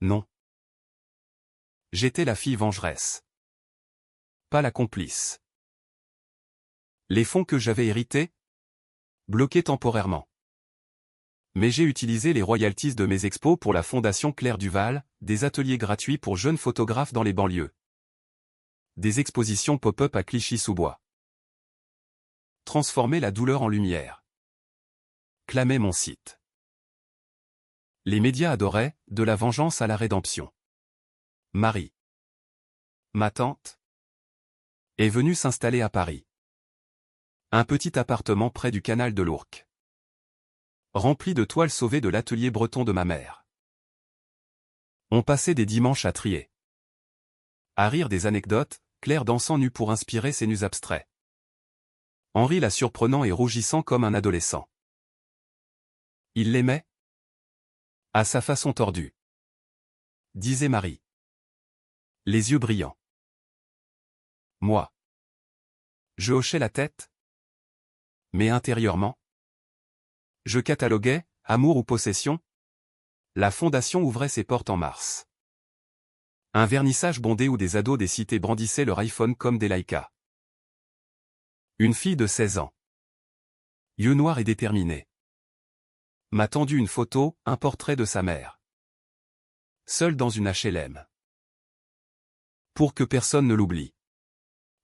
Non. J'étais la fille vengeresse. Pas la complice. Les fonds que j'avais hérités? Bloqués temporairement. Mais j'ai utilisé les royalties de mes expos pour la Fondation Claire Duval, des ateliers gratuits pour jeunes photographes dans les banlieues. Des expositions pop-up à Clichy-sous-Bois. Transformer la douleur en lumière. Clamait mon site. Les médias adoraient, de la vengeance à la rédemption. Marie, ma tante, est venue s'installer à Paris. Un petit appartement près du canal de l'Ourcq. Rempli de toiles sauvées de l'atelier breton de ma mère. On passait des dimanches à trier. À rire des anecdotes, Claire dansant nue pour inspirer ses nus abstraits. Henri la surprenant et rougissant comme un adolescent. Il l'aimait? À sa façon tordue. Disait Marie. Les yeux brillants. Moi. Je hochais la tête. Mais intérieurement. Je cataloguais, amour ou possession. La fondation ouvrait ses portes en mars. Un vernissage bondé où des ados des cités brandissaient leur iPhone comme des Leica. Une fille de 16 ans. Yeux noirs et déterminés. M'a tendu une photo, un portrait de sa mère. Seule dans une HLM. Pour que personne ne l'oublie.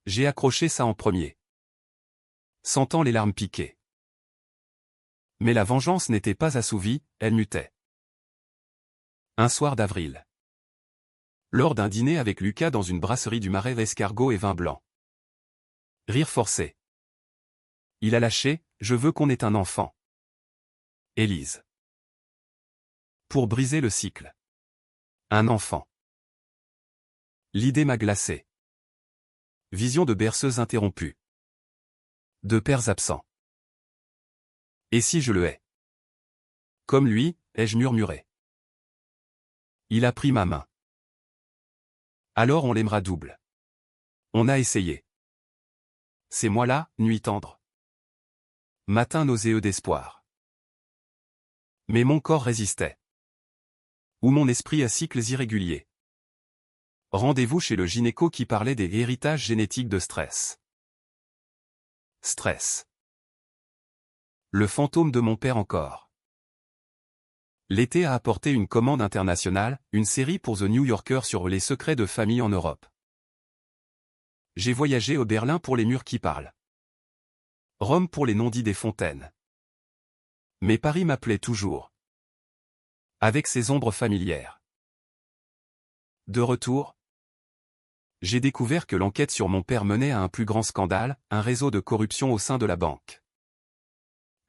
J'ai accroché ça en premier. Sentant les larmes piquer. Mais la vengeance n'était pas assouvie, elle mutait. Un soir d'avril. Lors d'un dîner avec Lucas dans une brasserie du Marais, escargot et vin blanc. Rire forcé. Il a lâché, je veux qu'on ait un enfant. Élise. Pour briser le cycle. Un enfant. L'idée m'a glacé. Vision de berceuse interrompue. De pères absents. Et si je le hais? Comme lui, ai-je murmuré. Il a pris ma main. Alors on l'aimera double. On a essayé. C'est moi là, nuit tendre. Matin nauséeux d'espoir. Mais mon corps résistait. Ou mon esprit à cycles irréguliers. Rendez-vous chez le gynéco qui parlait des héritages génétiques de stress. Stress. Le fantôme de mon père encore. L'été a apporté une commande internationale, une série pour The New Yorker sur les secrets de famille en Europe. J'ai voyagé au Berlin pour les murs qui parlent. Rome pour les non-dits des fontaines. Mais Paris m'appelait toujours. Avec ses ombres familières. De retour, j'ai découvert que l'enquête sur mon père menait à un plus grand scandale, un réseau de corruption au sein de la banque.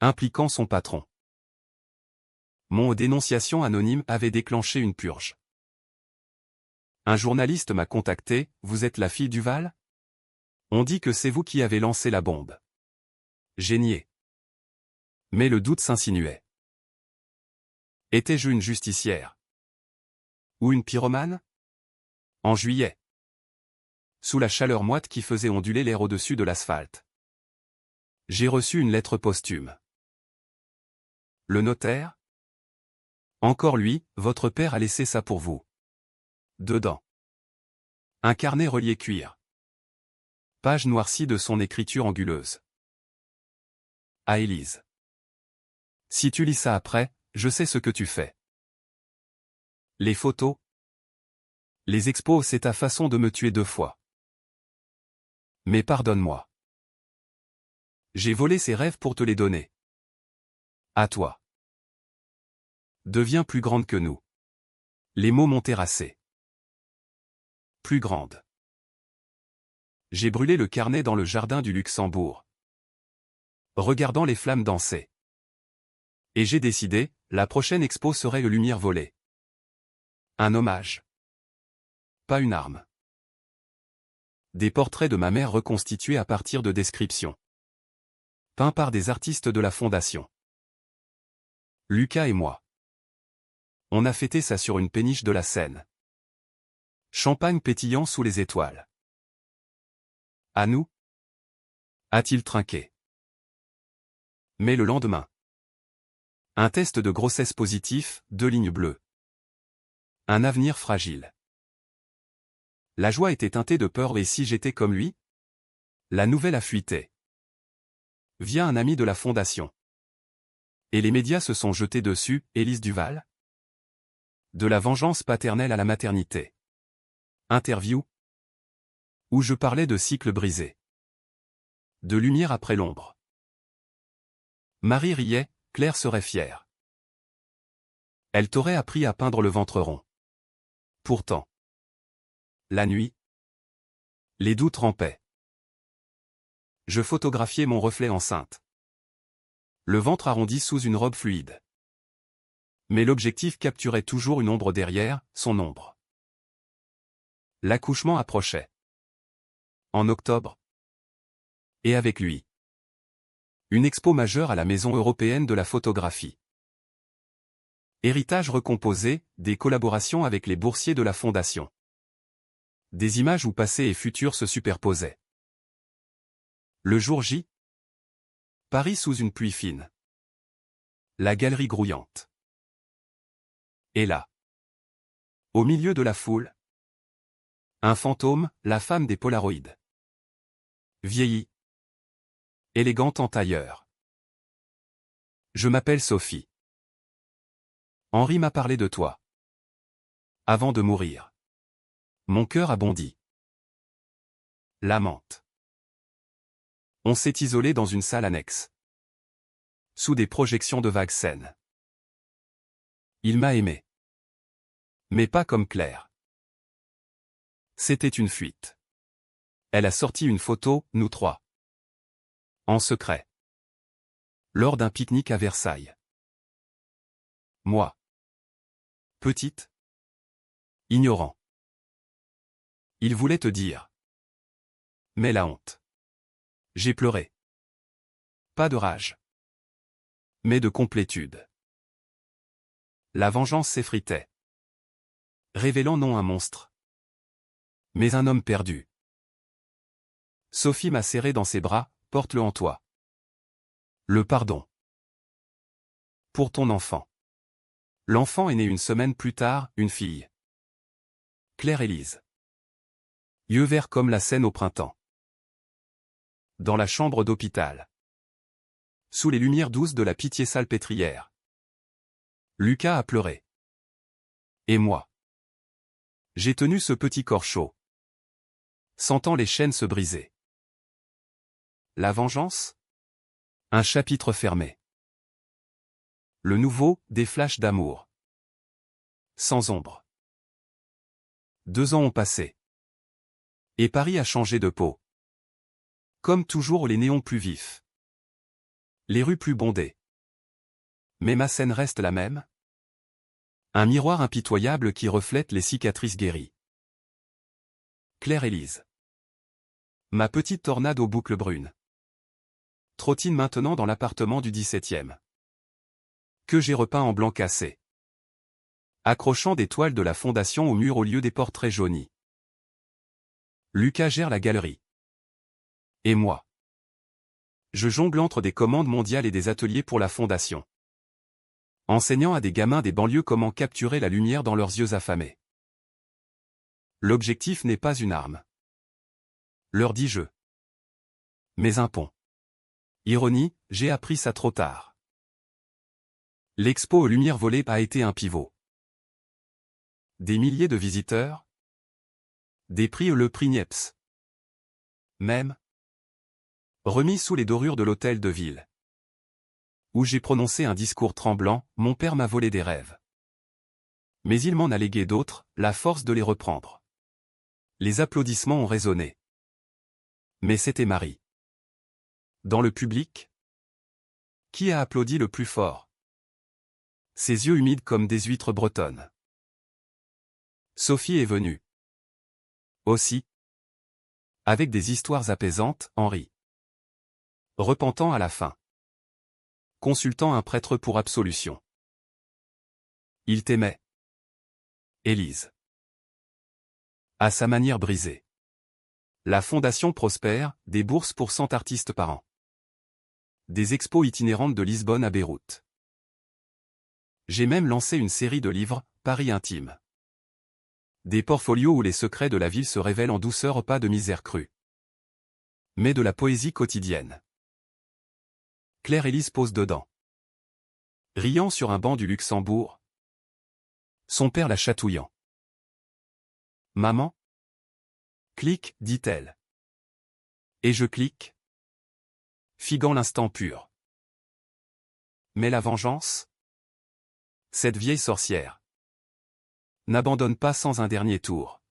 Impliquant son patron. Mon dénonciation anonyme avait déclenché une purge. Un journaliste m'a contacté, vous êtes la fille Duval? On dit que c'est vous qui avez lancé la bombe. J'ai nié. Mais le doute s'insinuait. Étais-je une justicière? Ou une pyromane? En juillet. Sous la chaleur moite qui faisait onduler l'air au-dessus de l'asphalte. J'ai reçu une lettre posthume. Le notaire? Encore lui, votre père a laissé ça pour vous. Dedans. Un carnet relié cuir. Page noircie de son écriture anguleuse. À Élise. Si tu lis ça après, je sais ce que tu fais. Les photos. Les expos, c'est ta façon de me tuer 2 fois. Mais pardonne-moi. J'ai volé ces rêves pour te les donner. À toi. Deviens plus grande que nous. Les mots m'ont terrassé. Plus grande. J'ai brûlé le carnet dans le jardin du Luxembourg. Regardant les flammes danser. Et j'ai décidé, la prochaine expo serait Lumière volée. Un hommage. Pas une arme. Des portraits de ma mère reconstitués à partir de descriptions. Peints par des artistes de la Fondation. Lucas et moi. On a fêté ça sur une péniche de la Seine. Champagne pétillant sous les étoiles. À nous? A-t-il trinqué? Mais le lendemain. Un test de grossesse positif, 2 lignes bleues. Un avenir fragile. La joie était teintée de peur et si j'étais comme lui? La nouvelle a fuité. Via un ami de la Fondation. Et les médias se sont jetés dessus, Élise Duval? De la vengeance paternelle à la maternité. Interview. Où je parlais de cycle brisé. De lumière après l'ombre. Marie riait, Claire serait fière. Elle t'aurait appris à peindre le ventre rond. Pourtant. La nuit. Les doutes rampaient. Je photographiais mon reflet enceinte. Le ventre arrondi sous une robe fluide. Mais l'objectif capturait toujours une ombre derrière, son ombre. L'accouchement approchait. En octobre. Et avec lui. Une expo majeure à la Maison européenne de la photographie. Héritage recomposé, des collaborations avec les boursiers de la Fondation. Des images où passé et futur se superposaient. Le jour J. Paris sous une pluie fine. La galerie grouillante. Et là. Au milieu de la foule. Un fantôme, la femme des Polaroïdes. Vieillie. Élégante en tailleur. Je m'appelle Sophie. Henri m'a parlé de toi. Avant de mourir. Mon cœur a bondi. L'amante. On s'est isolé dans une salle annexe. Sous des projections de vagues scènes. Il m'a aimé. Mais pas comme Claire. C'était une fuite. Elle a sorti une photo, nous trois. En secret. Lors d'un pique-nique à Versailles. Moi. Petite. Ignorant. Il voulait te dire. Mais la honte. J'ai pleuré. Pas de rage. Mais de complétude. La vengeance s'effritait. Révélant non un monstre. Mais un homme perdu. Sophie m'a serré dans ses bras, porte-le en toi. Le pardon. Pour ton enfant. L'enfant est né une semaine plus tard, une fille. Claire-Élise. Yeux verts comme la Seine au printemps. Dans la chambre d'hôpital. Sous les lumières douces de la Pitié-Salpêtrière. Lucas a pleuré. Et moi. J'ai tenu ce petit corps chaud. Sentant les chaînes se briser. La vengeance? Un chapitre fermé. Le nouveau, des flashs d'amour. Sans ombre. 2 ans ont passé. Et Paris a changé de peau. Comme toujours les néons plus vifs. Les rues plus bondées. Mais ma scène reste la même. Un miroir impitoyable qui reflète les cicatrices guéries. Claire-Élise. Ma petite tornade aux boucles brunes. Trottine maintenant dans l'appartement du 17e. Que j'ai repeint en blanc cassé. Accrochant des toiles de la fondation au mur au lieu des portraits jaunis. Lucas gère la galerie. Et moi. Je jongle entre des commandes mondiales et des ateliers pour la fondation. Enseignant à des gamins des banlieues comment capturer la lumière dans leurs yeux affamés. L'objectif n'est pas une arme. Leur dis-je. Mais un pont. Ironie, j'ai appris ça trop tard. L'expo aux lumières volées a été un pivot. Des milliers de visiteurs. Des prix le prix Niepce. Même. Remis sous les dorures de l'hôtel de ville. Où j'ai prononcé un discours tremblant, mon père m'a volé des rêves. Mais il m'en a légué d'autres, la force de les reprendre. Les applaudissements ont résonné. Mais c'était Marie. Dans le public? Qui a applaudi le plus fort? Ses yeux humides comme des huîtres bretonnes. Sophie est venue. Aussi. Avec des histoires apaisantes, Henri. Repentant à la fin. Consultant un prêtre pour absolution. Il t'aimait. Élise. À sa manière brisée. La fondation prospère, des bourses pour 100 artistes par an. Des expos itinérantes de Lisbonne à Beyrouth. J'ai même lancé une série de livres, Paris intime. Des portfolios où les secrets de la ville se révèlent en douceur, pas de misère crue. Mais de la poésie quotidienne. Claire-Élise pose dedans. Riant sur un banc du Luxembourg. Son père la chatouillant. Maman? Clique, dit-elle. Et je clique. Figant l'instant pur. Mais la vengeance? Cette vieille sorcière n'abandonne pas sans un dernier tour.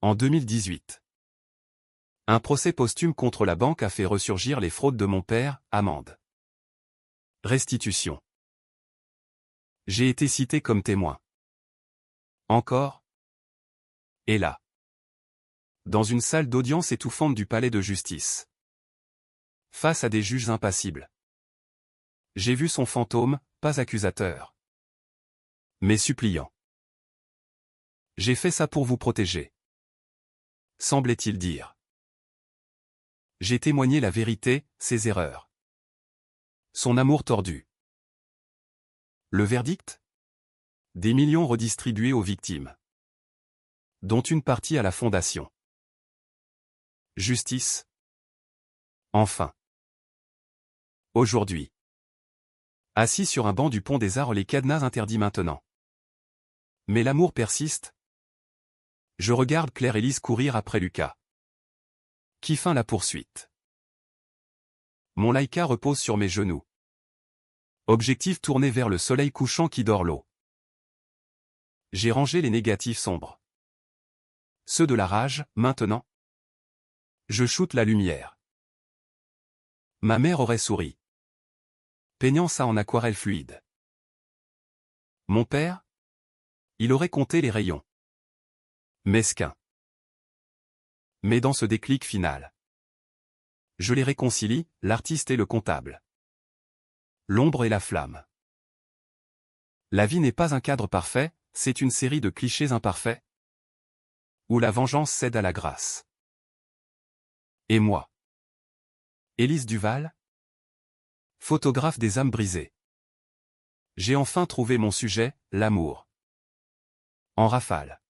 En 2018. Un procès posthume contre la banque a fait ressurgir les fraudes de mon père, amende. Restitution. J'ai été cité comme témoin. Encore? Et là, dans une salle d'audience étouffante du palais de justice, face à des juges impassibles, j'ai vu son fantôme, pas accusateur, mais suppliant. J'ai fait ça pour vous protéger, semblait-il dire. J'ai témoigné la vérité, ses erreurs, son amour tordu. Le verdict? Des millions redistribués aux victimes, dont une partie à la fondation. Justice. Enfin. Aujourd'hui. Assis sur un banc du pont des Arts, les cadenas interdits maintenant. Mais l'amour persiste. Je regarde Claire-Élise courir après Lucas, qui feint la poursuite. Mon Leica repose sur mes genoux. Objectif tourné vers le soleil couchant qui dort l'eau. J'ai rangé les négatifs sombres. Ceux de la rage, maintenant. Je shoote la lumière. Ma mère aurait souri, peignant ça en aquarelle fluide. Mon père? Il aurait compté les rayons. Mesquin. Mais dans ce déclic final, je les réconcilie, l'artiste et le comptable. L'ombre et la flamme. La vie n'est pas un cadre parfait, c'est une série de clichés imparfaits, où la vengeance cède à la grâce. Et moi? Élise Duval? Photographe des âmes brisées. J'ai enfin trouvé mon sujet, l'amour. En rafale.